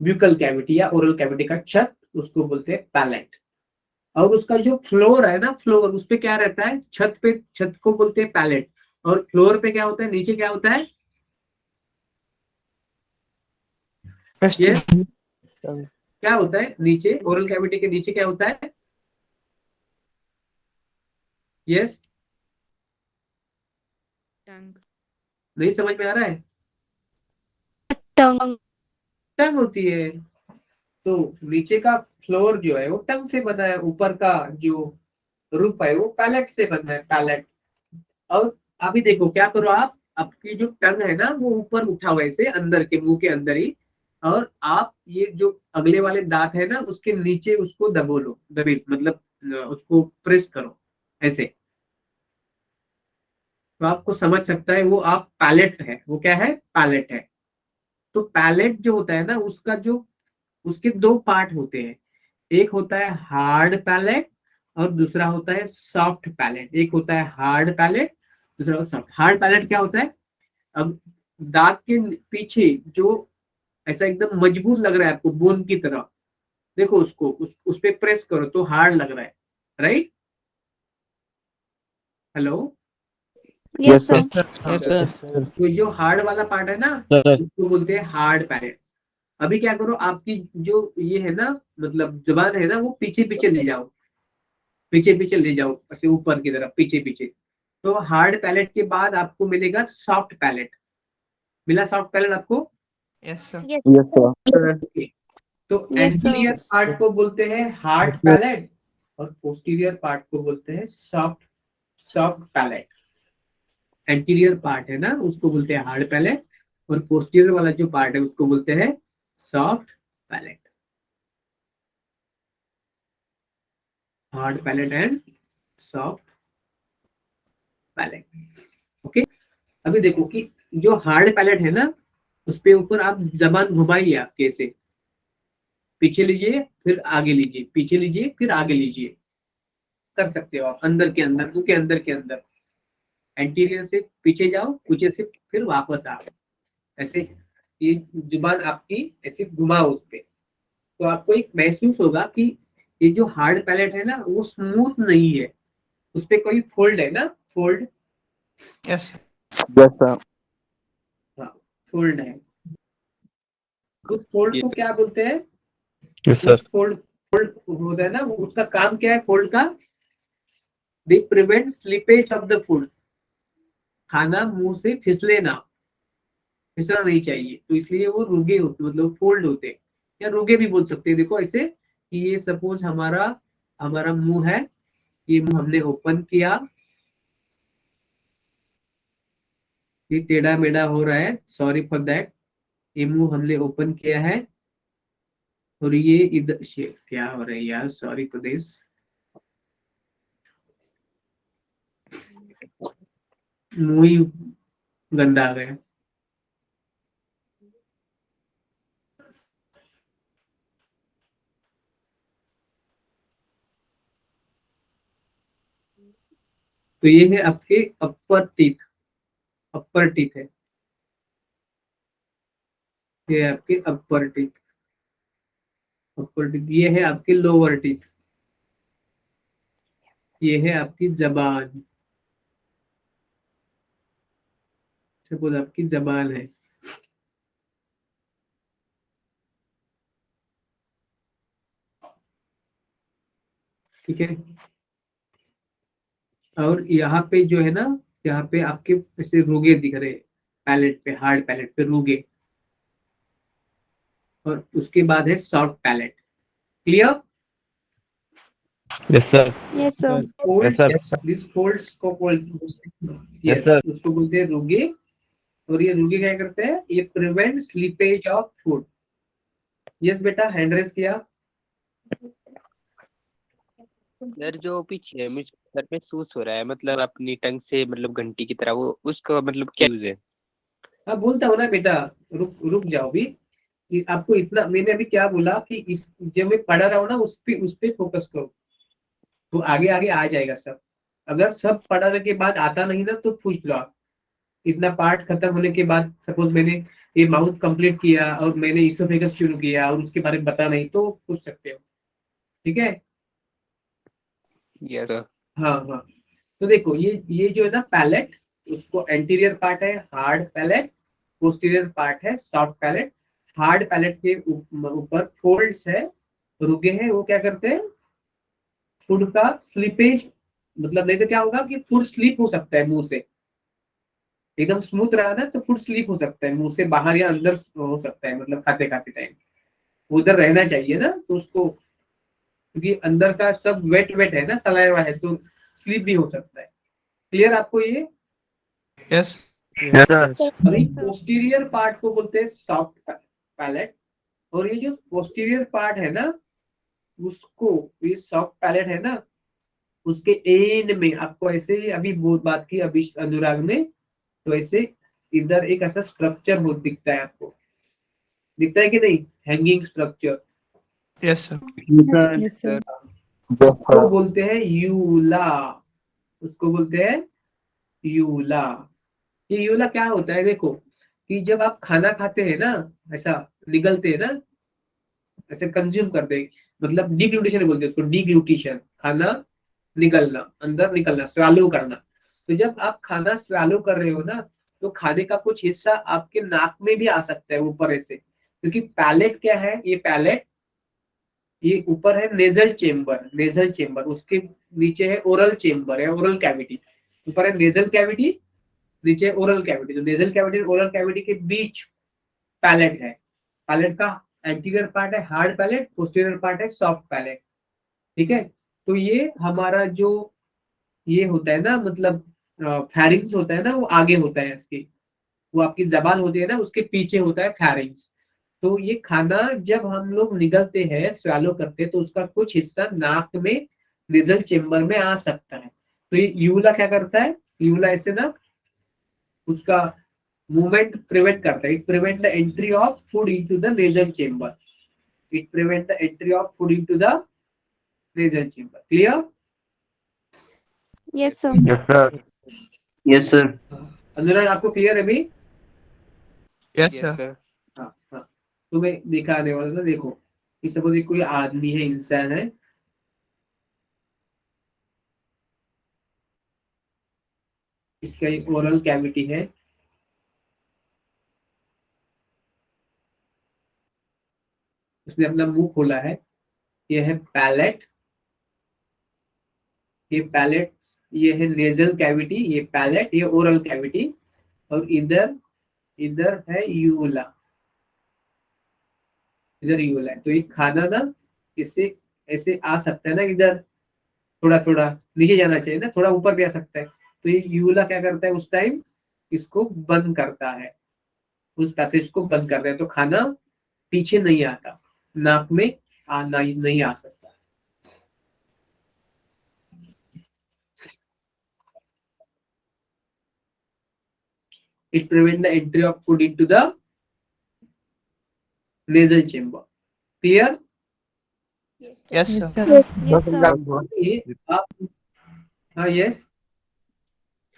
Buccal cavity या ओरल कैविटी का छत, उसको बोलते हैं पैलेट। और उसका जो फ्लोर है ना, फ्लोर, उस पे क्या रहता है? छत पे, छत को बोलते हैं पैलेट। और फ्लोर पे क्या होता है? नीचे क्या होता है? Vestibular. यस, क्या होता है नीचे? ओरल कैविटी के नीचे क्या होता है? यस, नहीं समझ में आ रहा है? Tongue. टंग होती है। तो नीचे का फ्लोर जो है वो टंग से बना है, ऊपर का जो रूफ है वो पैलेट से बना है, पैलेट। और अभी देखो क्या करो आप, आपकी जो टंग है ना वो ऊपर उठा हुआ है ऐसे, अंदर के मुंह के अंदर ही। और आप ये जो अगले वाले दांत है ना, उसके नीचे उसको दबोलो, दबी मतलब उसको प्रेस करो ऐसे, तो आपको समझ सकता है वो आप पैलेट है, वो क्या है? पैलेट है। तो पैलेट जो होता है ना, उसका जो, उसके दो पार्ट होते हैं। एक होता है हार्ड पैलेट और दूसरा होता है सॉफ्ट पैलेट। एक होता है हार्ड पैलेट, दूसरा सॉफ्ट। हार्ड पैलेट क्या होता है? अब दांत के पीछे जो ऐसा एकदम मजबूत लग रहा है आपको, बोन की तरह, देखो उसको, उस पे प्रेस करो तो हार्ड लग रहा है, राइट? हेलो? Yes, sir. हाँ, तो जो हार्ड वाला पार्ट है ना, उसको बोलते हैं हार्ड पैलेट। अभी क्या करो, आपकी जो ये है ना, मतलब जुबान है ना, वो पीछे पीछे ले जाओ, पीछे पीछे ले जाओ, ऐसे ऊपर की तरफ, पीछे पीछे। तो हार्ड पैलेट के बाद आपको मिलेगा सॉफ्ट पैलेट। मिला सॉफ्ट पैलेट आपको? Yes, sir. Yes. Okay. तो Yes, sir. एंटीरियर पार्ट को बोलते हैं हार्ड पैलेट और पोस्टीरियर पार्ट को बोलते हैं soft soft palate. Anterior part है ना, उसको बोलते हैं हार्ड पैलेट, और पोस्टीरियर वाला जो पार्ट है उसको बोलते हैं soft palate. Hard palate and soft palate. Okay, अभी देखो कि जो हार्ड पैलेट है ना, उस पे ऊपर आप जबान घुमाइए, आप कैसे, पीछे लीजिए फिर आगे लीजिए, पीछे लीजिए फिर आगे लीजिए, कर सकते हो आप, अंदर के अंदर, मुंह के अंदर के अंदर। एंटीरियर से पीछे जाओ, पीछे से फिर वापस आओ, ऐसे ये जुबान आपकी ऐसे घुमाओ उस पे, तो आपको एक महसूस होगा कि ये जो हार्ड पैलेट है ना वो स्मूथ नहीं है, उस पे कोई फोल्ड है ना, फोल्ड। Yes, sir. हाँ, फोल्ड है। उस फोल्ड को क्या बोलते हैं? उस फोल्ड, फोल्ड होता है ना, उसका काम क्या है फोल्ड का? They prevent slippage of the food. खाना मुंह से फिसले ना, फिसलना नहीं चाहिए, तो इसलिए वो रुगे होते, मतलब फोल्ड होते हैं, या रुगे भी बोल सकते हैं। देखो ऐसे कि ये सपोज हमारा हमारा मुंह है, ये मुंह हमने ओपन किया, ये टेढ़ा मेढ़ा हो रहा है, सॉरी फॉर दैट। ये मुंह हमने ओपन किया है, और ये इधर क्या हो रहा है यार, सॉरी फॉर दिस, मुंह ही गंदा आ गया। तो ये है आपके अपर टीथ, अपर टीथ है, ये है आपके अपर टीथ, अपर टीथ। ये है आपके लोअर टीथ, ये है आपकी जबान। सपोज आपकी जबान है, ठीक है, और यहाँ पे जो है ना, यहाँ पे आपके ऐसे रोगे दिख रहे हैं, पैलेट पे, हार्ड पैलेट पे रोगे, और उसके बाद है soft palate. Clear? Yes, sir. Yes, sir. Folds, sir. Yes, sir. This folds को Yes, sir. उसको बोलते हैं रुगे। और ये रुगे क्या करते हैं, ये prevent slippage of food. Yes बेटा, हैंड रेस किया। सर जो पीछे मुझ सर पे सूस हो रहा है, मतलब अपनी टंग से, मतलब घंटी की तरह, वो उसका मतलब क्या यूज है? हाँ बोलता हूँ ना बेटा, रुक रुक जाओ भी। कि आपको इतना मैंने अभी क्या बोला कि इस जब मैं पढ़ा रहा हूँ ना, उस पे फोकस करो, तो आगे आगे आ जाएगा सब। अगर सब पढ़ाने के बाद आता नहीं ना तो पूछ लो आप। इतना पार्ट खत्म होने के बाद सपोज मैंने ये माउथ कंप्लीट किया और मैंने इसोफेगस शुरू किया और उसके बारे में बता नहीं, तो पूछ सकते हो, ठीक है। Yes sir. हाँ हाँ, तो देखो ये जो है ना पैलेट, उसको एंटीरियर पार्ट है हार्ड पैलेट, पोस्टीरियर पार्ट है सॉफ्ट पैलेट। हार्ड पैलेट के ऊपर फोल्ड्स है, रुके हैं, वो क्या करते हैं, फूड का स्लीपेज, मतलब नहीं तो क्या होगा कि फूड स्लीप हो सकता है मुंह से, एकदम स्मूथ रहा ना तो फूड स्लीप हो सकता है मुंह से बाहर या अंदर हो सकता है, मतलब खाते खाते टाइम उधर रहना चाहिए ना, तो उसको, क्योंकि अंदर का सब वेट वेट है ना, सलाइवा है, तो स्लीप भी हो सकता है। क्लियर आपको ये? Yes. Yes, sir. अभी पोस्टीरियर पार्ट को बोलते हैं सॉफ्ट पैलेट, और ये जो पोस्टीरियर पार्ट है ना, उसको, ये सॉफ्ट पैलेट है ना, उसके एंड में आपको ऐसे, अभी बहुत बात की अभी अनुराग ने, तो ऐसे इधर एक ऐसा स्ट्रक्चर बहुत दिखता है आपको, दिखता है कि नहीं, hanging structure, Yes, sir. Yes, sir. उसको बोलते हैं यूला, उसको बोलते हैं यूला। ये यूला क्या होता है, देखो कि जब आप खाना खाते हैं ना, ऐसा निगलते हैं ना, ऐसे कंज्यूम करते हैं, मतलब डिग्लूटेशन बोलते हैं उसको, डिग्लूटेशन, खाना निगलना, अंदर निकलना, स्वैलो करना। तो जब आप खाना स्वैलो कर रहे हो ना, तो खाने का कुछ हिस्सा आपके नाक में भी आ सकता है ऊपर ऐसे, क्योंकि पैलेट क्या है, ये पैलेट, ये ऊपर है नेजल चेम्बर, नेजल चेम्बर, उसके नीचे है ओरल चेम्बर है, ओरल कैविटी। ऊपर है नेजल कैविटी, नीचे ओरल कैविटी। तो नेजल कैविटी और ओरल कैविटी के बीच पैलेट है। पैलेट का एंटीरियर पार्ट है हार्ड पैलेट, पोस्टीरियर पार्ट है सॉफ्ट पैलेट, ठीक है। तो ये हमारा जो ये होता है ना, मतलब फैरिंग्स होता है ना, वो आगे होता है इसके, वो आपकी जबान होती है ना, उसके पीछे होता है फैरिंग्स। तो ये खाना जब हम लोग निगलते हैं, स्वैलो करते हैं, तो उसका कुछ हिस्सा नाक में नेजल चेम्बर में आ सकता है। तो ये यूला क्या करता है, यूला ऐसे ना उसका मूवमेंट प्रिवेंट करता है, it prevent the entry of food into the nasal chamber, it prevent the entry of food into the nasal chamber. Clear? Yes, sir. Yes, sir. Yes, sir. अनुराग आपको क्लियर है अभी? Yes, sir. सर। हाँ हाँ, तो मैं दिखाने वाला था, देखो कि सपोज कोई आदमी है, इंसान है, इसका एक ओरल कैविटी है, उसने अपना मुंह खोला है, ये है पैलेट, ये पैलेट, ये है नेजल कैविटी, ये पैलेट, ये ओरल कैविटी, और इधर इधर है यूला, इधर यूला है। तो ये खाना ना इससे ऐसे आ सकता है ना, इधर थोड़ा थोड़ा नीचे जाना चाहिए ना, थोड़ा ऊपर भी आ सकता है। तो ये यूला क्या करता है उस टाइम, इसको बंद करता है, उस पैसेज को बंद करता है, तो खाना पीछे नहीं आता, नाक में आना नहीं आ सकता। It prevents the entry of food into the nasal chamber. Clear? Yes, sir. Yes, sir. Yes. Yes, sir. ये आप, हाँ यस,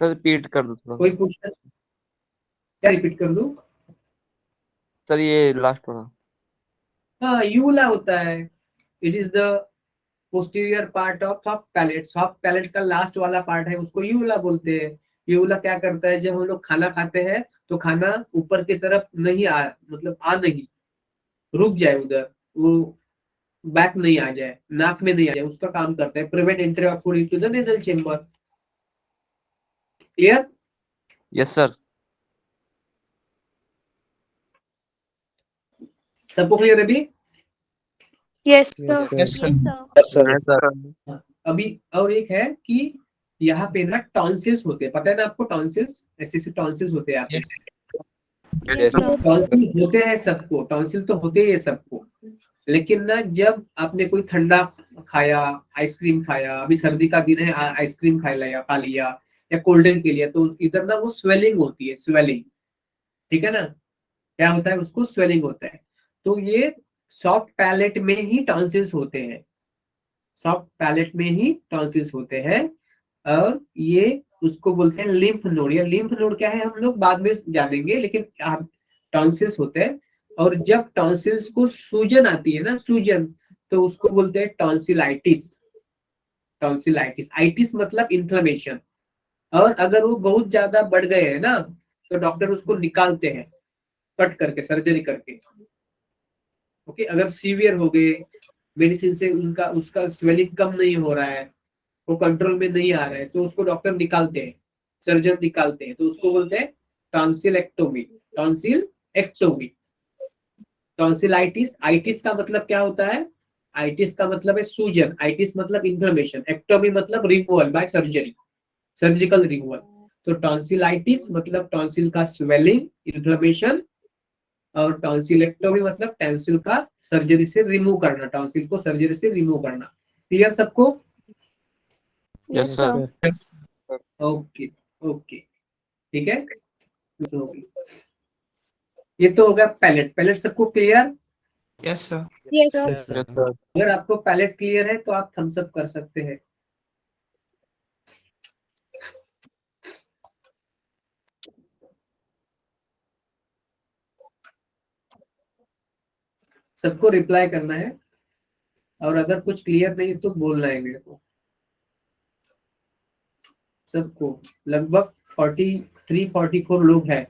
सर रिपीट कर दो थोड़ा। कोई क्वेश्चन? क्या रिपीट कर दूं? सर ये लास्ट वाला। हाँ, यूला होता है, it is the posterior part of soft palate. Soft palate का लास्ट वाला पार्ट है, उसको यूला बोलते हैं। ये वाला क्या करता है, जब हम लोग खाना खाते हैं तो खाना ऊपर की तरफ नहीं आ, मतलब आ नहीं, रुक जाए उधर, वो बैक नहीं आ जाए, नाक में नहीं आ जाए, उसका काम करता है, prevent entry of food into the nasal chamber. Clear? Yes sir. सबको क्लियर है अभी? Yes, sir. Yes, sir. Sir अभी और एक है कि यहाँ पे ना टॉन्सिल्स होते हैं, पता है ना आपको, टॉन्सिल्स, ऐसे टॉन्सिल्स होते हैं यहाँ पे। Yes. Yes, sir. टॉन्सिल होते हैं सबको, टॉन्सिल तो होते ही है सबको, लेकिन ना जब आपने कोई ठंडा खाया, आइसक्रीम खाया, अभी सर्दी का दिन है, आइसक्रीम खा लिया या कोल्ड ड्रिंक के लिए, तो इधर ना वो स्वेलिंग होती है, स्वेलिंग, ठीक है ना, क्या होता है, उसको स्वेलिंग होता है। तो ये सॉफ्ट पैलेट में ही टॉन्सिल्स होते हैं, सॉफ्ट पैलेट में ही टॉन्सिल्स होते हैं, और ये उसको बोलते हैं लिम्फ नोड। या लिम्फ नोड क्या है हम लोग बाद में जानेंगे, लेकिन टॉन्सिल्स होते हैं। और जब टॉन्सिल्स को सूजन आती है ना, सूजन, तो उसको बोलते हैं टॉन्सिलाइटिस। टॉन्सिलाइटिस, आइटिस मतलब इन्फ्लेमेशन। और अगर वो बहुत ज्यादा बढ़ गए हैं ना, तो डॉक्टर उसको निकालते हैं, कट करके, सर्जरी करके। ओके, अगर सीवियर हो गए, मेडिसिन से उनका उसका स्वेलिंग कम नहीं हो रहा है, वो कंट्रोल में नहीं आ रहा है, तो उसको डॉक्टर निकालते हैं, सर्जन निकालते हैं, तो उसको बोलते हैं टॉन्सिलेक्टोमी। टॉन्सिलेक्टोमी। टॉन्सिलाइटिस, आइटिस का मतलब क्या होता है, आइटिस का मतलब है सूजन, आइटिस मतलब इन्फ्लेमेशन, एक्टोमी मतलब removal by surgery, surgical removal. तो टॉन्सिलाइटिस मतलब टॉन्सिल का स्वेलिंग, इन्फ्लेमेशन, और टॉन्सिलेक्टोमी मतलब टॉन्सिल का सर्जरी से रिमूव करना, टॉन्सिल को सर्जरी से रिमूव करना। क्लियर सबको? Yes sir. ओके ओके, ठीक है। तो ये तो होगा पैलेट। पैलेट सबको clear? Yes, sir. Yes, sir. Yes sir. अगर आपको पैलेट क्लियर है तो आप थम्स अप कर सकते हैं। सबको रिप्लाई करना है, और अगर कुछ क्लियर नहीं तो बोलना है मेरे को। सबको, लगभग 43-44 लोग हैं।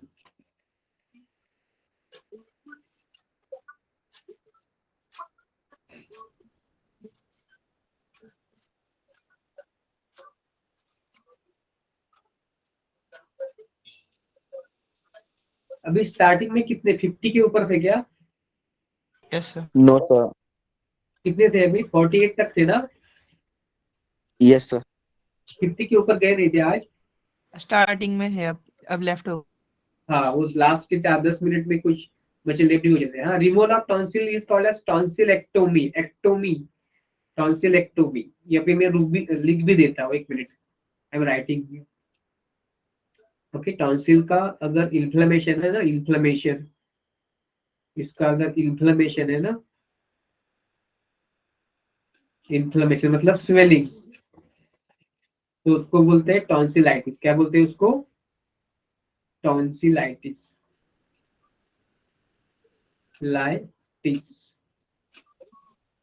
अभी स्टार्टिंग में कितने, 50 के ऊपर थे क्या? Yes, sir. No sir. कितने थे अभी? 48 तक थे ना? Yes sir. 50 के ऊपर गए नहीं थे आज? Starting में है, अब लेफ्ट हो। हाँ, वो लास्ट के 4-10 मिनट में कुछ बच्चे लेट भी हो जाते हैं। हाँ, removal of tonsil is called as tonsillectomy. Ectomy, tonsillectomy. ये पे मैं लिख भी देता हूँ, 1 minute, I am writing. Okay, tonsil का अगर इन्फ्लेमेशन है ना, इन्फ्लेमेशन, इसका अगर इन्फ्लेमेशन है ना, इन्फ्लेमेशन मतलब स्वेलिंग, तो उसको बोलते हैं टॉन्सिलाइटिस। क्या बोलते हैं उसको? टॉन्सिलाइटिस, लाइटिस।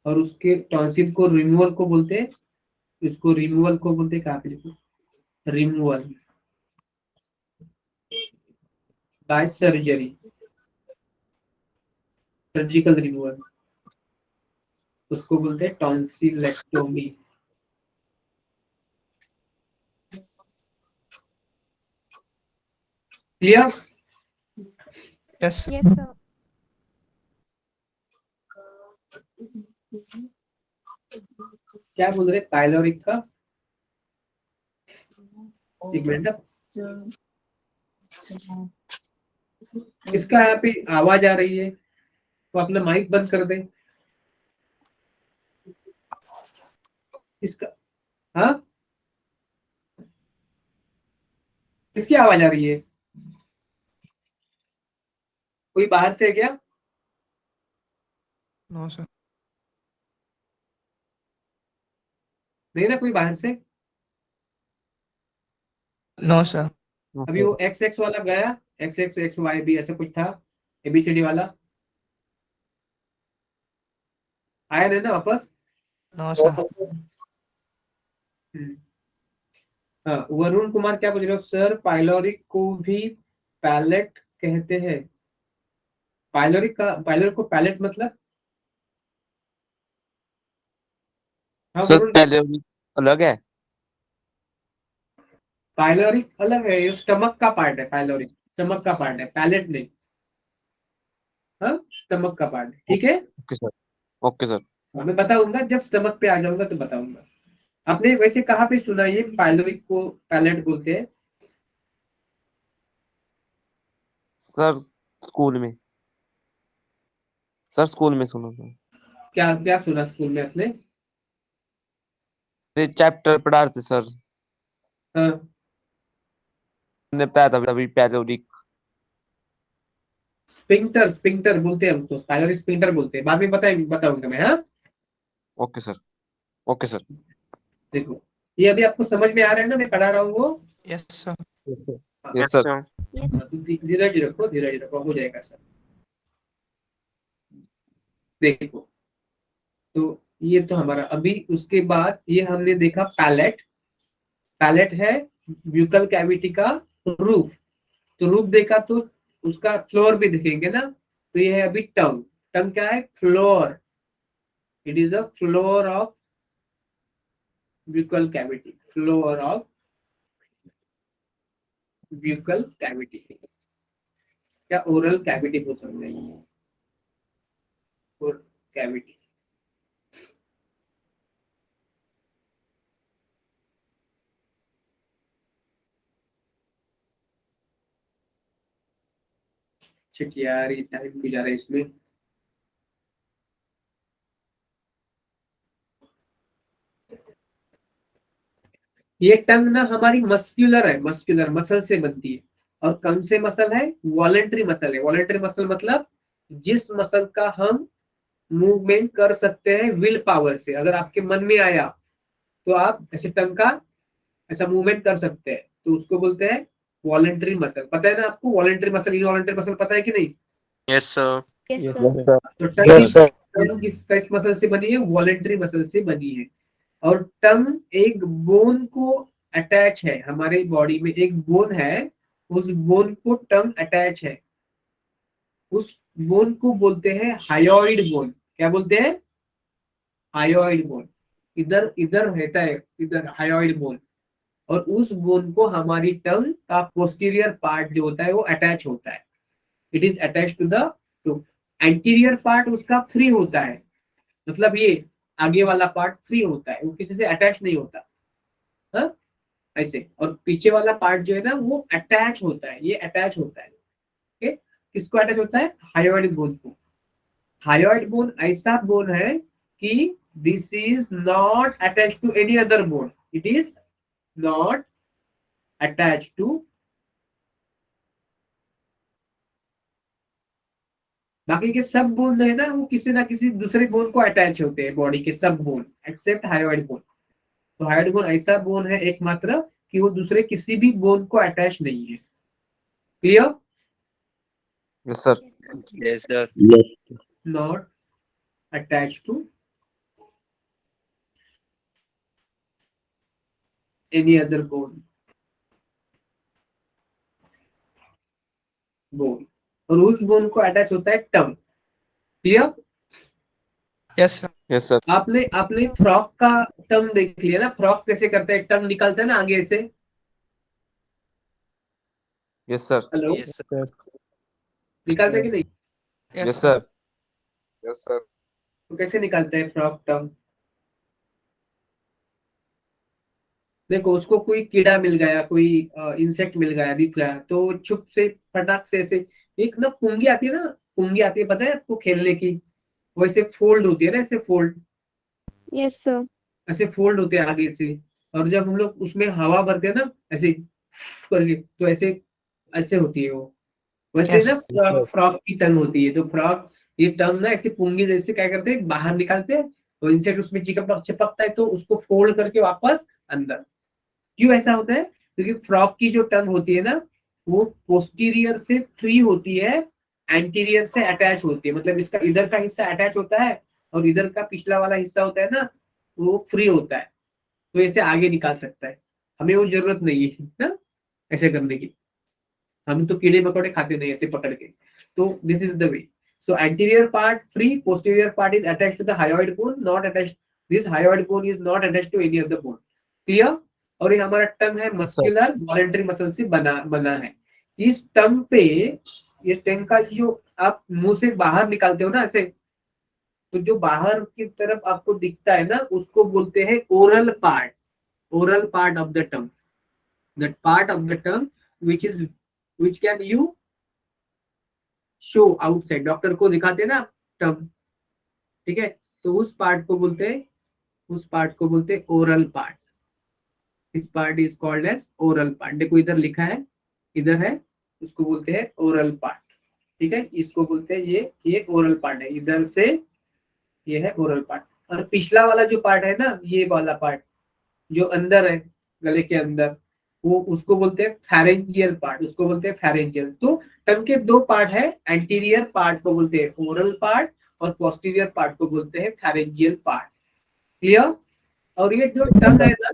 और उसके टॉन्सिल को रिमूवल को बोलते हैं, इसको रिमूवल को बोलते हैं, कहाँ पे लिखो, removal by surgery, surgical removal, उसको बोलते हैं tonsillectomy. Clear? Yes, sir. Yes, sir. क्या बोल रहे पाइलोरिक का? एक मिनट, इसका यहाँ पे आवाज आ रही है, तो अपना माइक बंद कर दे इसका। हाँ, किसकी आवाज आ रही है? कोई बाहर से है क्या? No, sir. नहीं ना, कोई बाहर से? No, sir. अभी वो एक्स एक्स वाला गया, X X X Y B ऐसा कुछ था, एबीसीडी वाला आया नहीं ना वापस? No, sir. हाँ, वरुण कुमार क्या पूछ रहे हो सर? पाइलोरिक को भी पैलेट कहते हैं। पाइलोरिक को पैलेट मतलब? हाँ सर वरुण, पैलोरिक अलग है। पाइलोरिक अलग है, ये स्टमक का पार्ट है। पाइलोरिक स्टमक का पार्ट है, पैलेट नहीं। हाँ, स्टमक का पार्ट है, ठीक है। Okay sir. Okay sir. मैं बताऊंगा जब स्टमक पे आ जाऊंगा तो बताऊंगा। आपने वैसे कहाँ पे सुना ये पाइलोरिक को पैलेट बोलते हैं? सर स्कूल में, सर स्कूल में सुना था। क्या क्या सुना स्कूल में आपने? ये चैप्टर पढ़ा रहे थे सर, हाँ, ने बताया था अभी पैलोरिक। स्पिंक्टर स्पिंक्टर बोलते हैं हमको, पाइलोरिक स्पिंक्टर बोलते हैं, बाद में बताऊंगा मैं। हाँ, ओके सर। Okay sir. देखो ये अभी आपको समझ में आ रहा है ना, मैं पढ़ा रहा हूँ वो। Yes, sir. Yes sir. हाँ, तो धीरज रखो, धीरज रखो, हो जाएगा सर। देखो, तो ये तो हमारा अभी, उसके बाद ये हमने देखा पैलेट। पैलेट है ब्यूकल कैविटी का रूफ। तो रूफ देखा तो उसका फ्लोर भी देखेंगे ना। तो ये है अभी टंग। टंग क्या है? Floor. It is a floor of buccal cavity. Floor of buccal cavity, क्या ओरल कैविटी बोल सकते हैं, ओरल कैविटी। शिट यार, ये टाइम भी जा रहा है इसमें। ये टंग ना हमारी मस्क्यूलर है, मस्क्यूलर मसल से बनती है। और कौन से मसल है? वॉलेंट्री मसल है। वॉलेंट्री मसल मतलब जिस मसल का हम मूवमेंट कर सकते हैं विल पावर से। अगर आपके मन में आया तो आप ऐसे टंग का ऐसा मूवमेंट कर सकते हैं, तो उसको बोलते हैं वॉलेंट्री मसल। पता है ना आपको वॉलेंट्री मसल, इनवॉलेंट्री मसल पता है कि नहीं? Yes sir. Yes, Yes, sir. sir. तो Yes, sir. टंग किस मसल से बनी है? वॉलेंट्री मसल से बनी है। और टंग एक बोन को अटैच है, हमारे बॉडी में एक बोन है, उस बोन को टंग अटैच है। उस बोन को बोलते हैं हायोइड बोन। क्या बोलते हैं? Hyoid bone. इधर इधर रहता है, इधर हायोइड बोन। और उस बोन को हमारी टंग का पोस्टीरियर पार्ट जो होता है वो अटैच होता है। It is attach to the to. Anterior part उसका फ्री होता है, मतलब ये आगे वाला पार्ट फ्री होता है, वो किसी से अटैच नहीं होता। हाँ, ऐसे। और पीछे वाला पार्ट जो है ना वो अटैच होता है, ये अटैच होता है। ओके, किसको अटैच होता है? हायोइड बोन को। हायोइड बोन ऐसा बोन है कि this is not attach to any other bone. It is not attach to, बाकी के सब बोन है ना वो किसी ना किसी दूसरे बोन को अटैच होते हैं, बॉडी के सब बोन एक्सेप्ट हायोइड बोन। तो हायोइड बोन ऐसा बोन है एकमात्र कि वो दूसरे किसी भी बोन को अटैच नहीं है। Clear? Yes sir. Yes sir. Not attach to any other bone. और उस बोन को अटैच होता है tongue. Clear? Yes, sir. Yes sir. आपने आपने फ्रॉक का टंग देख लिया ना, फ्रॉक कैसे करते हैं? टंग निकालते हैं ना आगे से। Yes sir. Hello, yes sir. निकालते हैं कि नहीं? Yes, yes sir. Yes sir. तो कैसे निकालते हैं फ्रॉक टंग? देखो, उसको कोई कीड़ा मिल गया, कोई इंसेक्ट मिल गया, दिख रहा है तो चुप से फटाक से ऐसे एक ना पुंगी आती है ना, पुंगी आती है, पता है आपको खेलने की? वैसे फोल्ड होती है ना, ऐसे फोल्ड, Yes, sir. ऐसे फोल्ड होते हैं आगे से। और जब हम लोग उसमें हवा भरते हैं ना ऐसे करके, तो ऐसे ऐसे होती है वो। वैसे Yes. ना फ्रॉक की टंग होती है। तो फ्रॉक ये टंग ना ऐसे पुंगी जैसे क्या करते हैं, बाहर निकालते हैं, तो इंसेक्ट उसमें चिपकता है तो उसको फोल्ड करके वापस अंदर। क्यों ऐसा होता है? क्योंकि फ्रॉक की जो टंग होती है ना वो पोस्टीरियर से फ्री होती है, एंटीरियर से अटैच होती है। मतलब इसका इधर का हिस्सा अटैच होता है और इधर का पिछला वाला हिस्सा होता है ना वो फ्री होता है, तो इसे आगे निकाल सकता है। हमें वो जरूरत नहीं है ना ऐसे करने की, हम तो कीड़े मकोड़े खाते नहीं ऐसे पकड़ के। तो this is the way. So anterior part free, posterior part is attached to the hyoid bone, not attached, this hyoid bone is not attached to any other bone. Clear? और ये हमारा टंग है मस्कुलर वॉलेंटरी मसल से बना है। इस टंग पे, ये टंग का जो आप मुंह से बाहर निकालते हो ना ऐसे, तो जो बाहर की तरफ आपको दिखता है ना उसको बोलते हैं oral part, oral part of the tongue, that part of the tongue which can you show outside, doctor को दिखाते हैं ना टंग, ठीक है, तो उस पार्ट को बोलते हैं, उस पार्ट को बोलते हैं ओरल पार्ट। इस part is called as oral part. देखो इधर लिखा है, इधर है, उसको बोलते हैं ओरल पार्ट, ठीक है, इसको बोलते हैं ये ओरल पार्ट है, इधर से ये है ओरल पार्ट। और पिछला वाला जो पार्ट है ना, ये वाला पार्ट जो अंदर है गले के अंदर, वो उसको बोलते हैं फैरेंजियल पार्ट, उसको बोलते हैं फैरेंजियल। तो टंग के दो पार्ट है, एंटीरियर पार्ट को बोलते हैं ओरल पार्ट और पोस्टीरियर पार्ट को बोलते हैं फैरेंजियल पार्ट। क्लियर? और ये जो टंग है ना,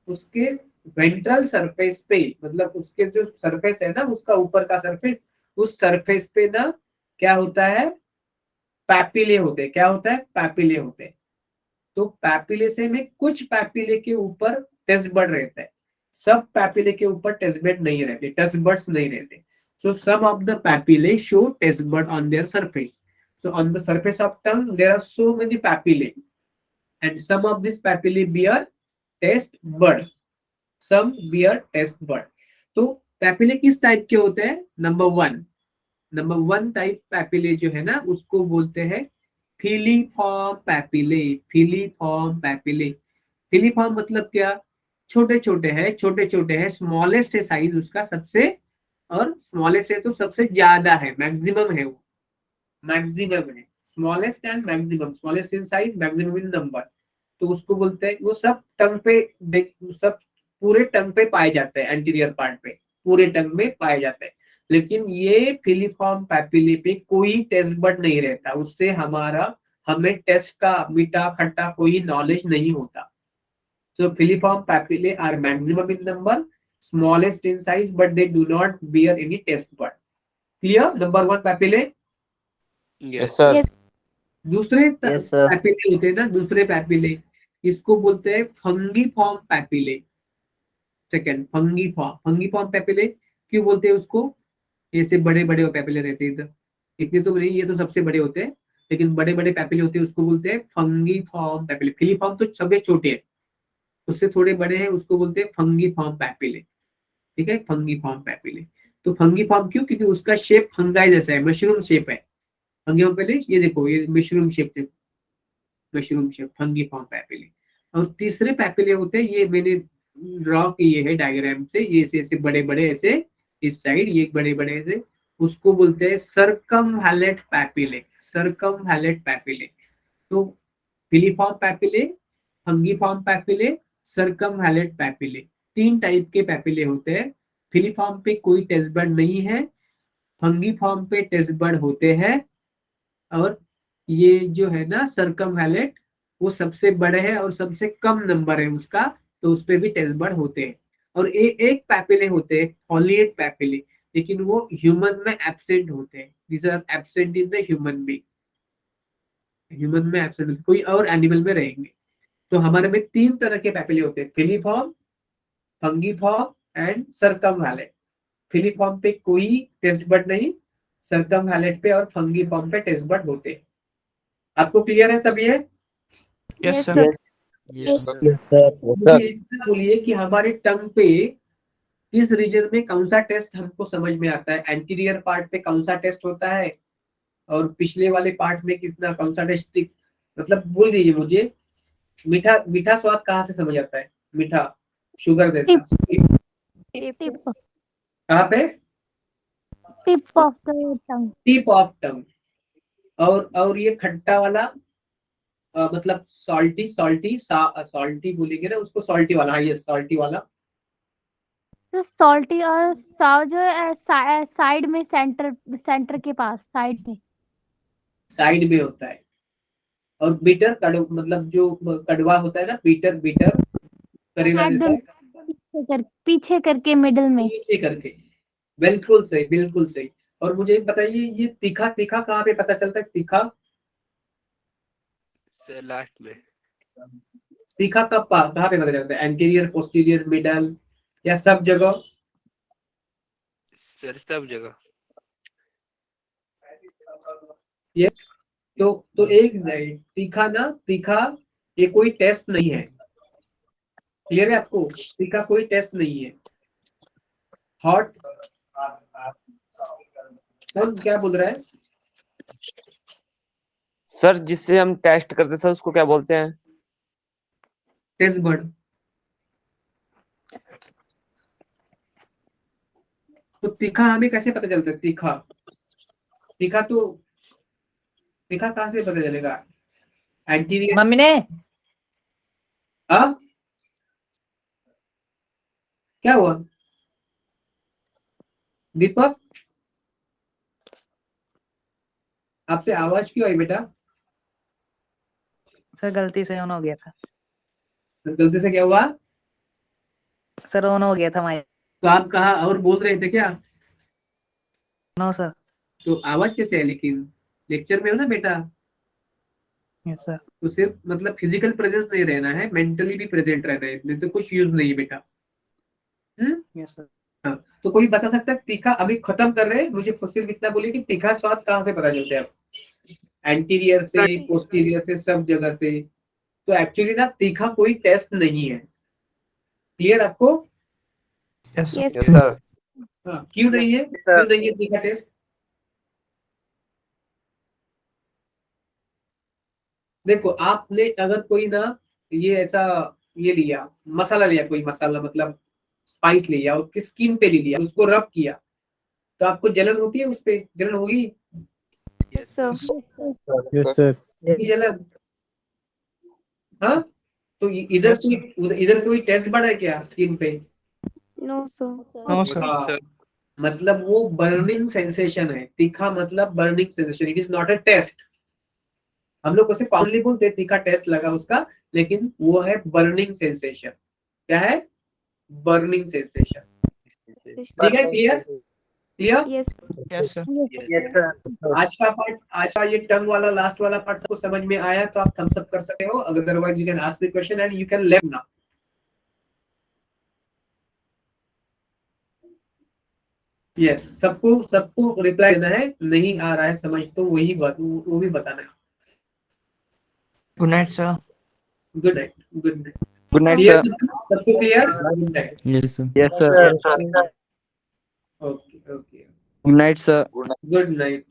उसके वेंट्रल सरफेस पे, मतलब उसके जो सरफेस है ना, उसका ऊपर का सरफेस, उस सरफेस पे ना क्या होता है, पैपिले होते हैं। क्या होता है? पैपिले होते हैं। तो पैपिले से में कुछ पैपिले के ऊपर टेस्ट बड रहता है, सब पैपिले के ऊपर टेस्ट बड नहीं रहते, टेस्ट बड्स नहीं रहते। So some of the papillae show taste bud on their surface. So on the surface of tongue there are so many papillae, and some of these papillae bear taste bud, some bear taste bud. तो papillae किस टाइप के होते हैं? नंबर वन टाइप पैपिले जो है ना उसको बोलते हैं filiform papillae. Filiform papillae, filiform मतलब क्या? छोटे छोटे है, स्मॉलेस्ट है साइज उसका सबसे, और स्मॉलेस्ट है तो सबसे ज्यादा है, मैक्सिमम है वो, मैक्सिमम है, smallest and maximum, smallest in size, maximum in number. तो उसको बोलते हैं, वो सब टंग पे, सब पूरे टंग पे पाए जाते हैं, एंटीरियर पार्ट पे पूरे टंग में पाए जाते हैं। लेकिन ये फिलीफॉर्म पैपिले पे कोई टेस्ट बड नहीं रहता, उससे हमें टेस्ट का मीठा खट्टा कोई नॉलेज नहीं होता। So filiform papillae are maximum in number, smallest in size, but they do not bear any taste bud. Clear? Number one papillae. Yes sir. दूसरे Yes, sir. पैपिले होते हैं ना, दूसरे पैपिले, इसको बोलते हैं फंगीफॉर्म पैपिले। सेकंड, फंगीफॉर्म पैपिले क्यों बोलते हैं उसको? ऐसे बड़े बड़े पैपिले रहते हैं इधर, इतने तो नहीं, ये तो सबसे बड़े होते हैं, लेकिन बड़े बड़े पैपिले होते हैं, उसको बोलते हैं फंगीफॉर्म पैपिले। फिलीफॉर्म तो सबसे छोटे हैं, उससे थोड़े बड़े हैं, उसको बोलते हैं फंगीफॉर्म पैपिले, ठीक है, फंगीफॉर्म पैपिले। तो फंगीफॉर्म क्यों? क्योंकि उसका शेप फंगाई जैसा है, मशरूम शेप है। फंगीफॉर्म पैपिले, ये देखो ये मशरूम शेप है, मशरूम शेप, फंगीफॉर्म पैपिले। और तीसरे पैपिले होते हैं, ये मैंने ड्रॉ किए है डायग्राम से, ये ऐसे बड़े बड़े ऐसे इस साइड, ये बड़े बड़े ऐसे, उसको बोलते हैं सर्कमवैलेंट पैपिले, सर्कमवैलेंट पैपिले। तो फिलीफॉर्म पैपिले, फंगीफॉर्म पैपिले, सर्कमवैलेंट पैपिले, तीन टाइप के पैपिले होते हैं। फिलीफॉर्म पे कोई टेस्ट बड नहीं है, फंगीफॉर्म पे टेस्ट बड होते हैं, और ये जो है ना सर्कमवैलेंट, वो सबसे बड़े है और सबसे कम नंबर है उसका, तो उस पे भी टेस्ट बड होते हैं। और एक पैपिले होते हैं फॉलिएट पैपिले, लेकिन वो ह्यूमन में एब्सेंट होते हैं, this are absent in the human being, human में एब्सेंट, कोई और एनिमल में रहेंगे। तो हमारे में तीन तरह के पैपिले होते हैं, फिलीफॉर्म, फंगीफॉर्म एंड सर्कमवैलेंट। फिलीफॉर्म पे कोई टेस्ट बड नहीं, सर्कमवैलेंट पे और फंगीफॉर्म पे टेस्ट बड होते हैं। आपको क्लियर है सब ये? Yes, sir. Yes. मुझे इतना बोलिए कि हमारे टंग पे किस रीजन में कौन सा टेस्ट हमको समझ में आता है, एंटीरियर पार्ट पे कौन सा टेस्ट होता है, और पिछले वाले पार्ट में किसना कौन सा टेस्ट, मतलब बोल दीजिए मुझे। मीठा मीठा स्वाद कहाँ से समझ आता है? मीठा, शुगर जैसा, कहाँ पे? Tip of the tongue. Tip of tongue. और ये खट्टा वाला, मतलब सॉल्टी बोलेंगे ना उसको, सॉल्टी वाला, हाँ ये सॉल्टी वाला, तो सॉल्टी और साव जो है साइड में, सेंटर के पास साइड में। साइड में होता है। और बीटर, मतलब जो कड़वा होता है ना, बीटर करेला एकदम जैसा, पीछे करके मिडिल में। नीचे करके, बिल्कुल सही, बिल्कुल सही। और मुझे बताइए ये तीखा तीखा कहाँ पे पता चलता है? तीखा सर लास्ट में। तीखा कहाँ पे पता चलता है? एंटीरियर, पोस्टीरियर, मिडल या सब जगह? सर सब जगह। ये तो एक तीखा ना, तीखा ये कोई टेस्ट नहीं है। क्लियर है आपको? तीखा कोई टेस्ट नहीं है। हॉट, कौन क्या बोल रहा है? सर जिससे हम टेस्ट करते हैं सर उसको क्या बोलते हैं? Taste bud. तो तीखा हमें कैसे पता चलता है? तीखा तीखा तो तीखा कहाँ से पता चलेगा? एंटीरियर। मम्मी ने अब क्या हुआ दीपक? आपसे आवाज क्यों आई बेटा? सर गलती से ऑन हो गया था। गलती से क्या हुआ? सर ऑन हो गया था माइक। तो आप कहा और बोल रहे थे क्या? No sir. तो आवाज कैसे है? लेकिन लेक्चर में हो ना बेटा, यस सर। तो सिर्फ मतलब फिजिकल प्रेजेंस नहीं रहना है, मेंटली भी प्रेजेंट रहना है, नहीं तो कुछ यूज नहीं है बेटा। Yes sir. हाँ, तो कोई बता सकता है तीखा? अभी खत्म कर रहे हैं, मुझे सिर्फ इतना बोलिए कि तीखा स्वाद कहाँ से पता चलता है? एंटीरियर से, पोस्टीरियर से, सब जगह से। तो एक्चुअली ना तीखा कोई टेस्ट नहीं है। क्लियर आपको? Yes sir. Yes yes sir. हाँ, क्यों नहीं है? क्यों नहीं है तीखा टेस्ट? देखो आपने अगर कोई ना ये ऐसा ये लिया, मसाला लिया, कोई मसाला मतलब स्पाइस लिया और किस स्किन पे ले लिया, उसको रब किया, तो आपको जलन होती है? उस पे जलन होगी? Yes sir. Yes sir. होगी जलन? हाँ, तो इधर Yes, कोई इधर कोई टेस्ट बढ़ा है क्या स्किन पे? No sir. No sir. हाँ, मतलब वो बर्निंग सेंसेशन है। तीखा मतलब burning sensation, it is not a taste. हम लोग उसे कॉमनली बोलते हैं तीखा टेस्ट लगा उसका, लेकिन वो है बर्निंग सेंसेशन। क्या है? Burning sensation. ठीक है? Clear? Clear? Yes yes sir. आज का ये टंग वाला लास्ट वाला पार्ट सबको समझ में आया तो आप थम्स अप कर सकते हो, otherwise you can ask the question and you can let now. Yes, सबको सबको रिप्लाई देना है। नहीं आ रहा है समझ तो वही बात वो भी बताना है। Good night sir. Good night, good night. Good night clear? Sir. सबको clear? Good night. Yes sir. Yes sir. Okay okay, good night sir. Good night.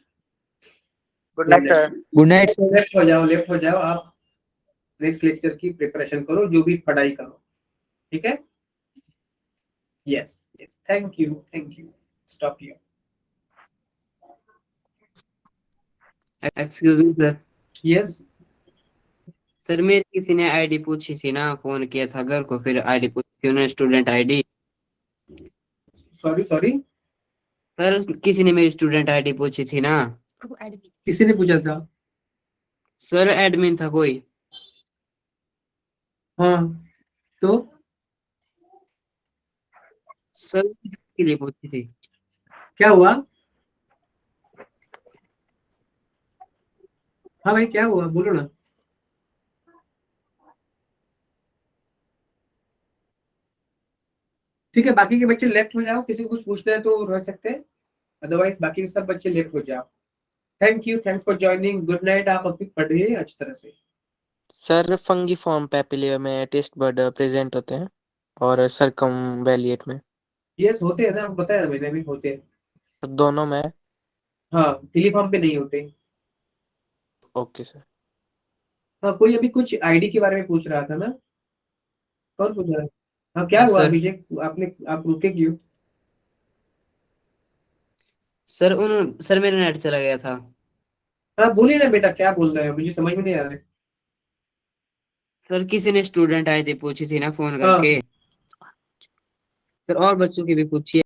Good night sir. Good night sir. Left हो जाओ, लेफ्ट हो जाओ। आप नेक्स्ट लेक्चर की प्रिपरेशन करो, जो भी पढ़ाई करो। ठीक है? Yes yes, thank you, thank you. Stop here. Excuse me sir. Yes, sir मेरी किसी ने आईडी पूछी थी ना, फोन किया था घर को, फिर आईडी पूछी उन्होंने, student ID. Sorry sorry, sir किसी ने मेरी स्टूडेंट आईडी पूछी थी ना। किसी ने पूछा था? सर एडमिन था कोई। हाँ, तो सर किसके लिए पूछी थी? क्या हुआ? हाँ भाई, क्या हुआ? बोलो ना। ठीक है, बाकी के बच्चे लेफ्ट हो जाओ, किसी को कुछ पूछना है तो रह सकते हैं, अदरवाइज बाकी के सब बच्चे लेफ्ट हो जाओ। Thank you, thanks for joining. Good night. आप अभी पढ़िए अच्छी तरह से। सर फंगी फॉर्म पैपिलिया में टेस्ट बर्ड प्रेजेंट होते हैं और सरकमवेलिएट में यस, होते हैं ना, आपको बताया ना मैंने, भी होते हैं। दोनों में। हाँ, टेलीफॉर्म पे नहीं होते। Okay sir. हाँ, कोई अभी कुछ आईडी के बारे में पूछ रहा था ना? कौन पूछ रहा है? हाँ, क्या हुआ सर। अभिषेक? आप रुके क्यों? सर मेरा नेट चला गया था। हाँ, बोलिए ना बेटा, क्या बोल रहे हैं? मुझे समझ में नहीं आ रहा है। सर किसी ने स्टूडेंट आईडी पूछी थी ना फोन हाँ। करके। सर और बच्चों की भी पूछी है।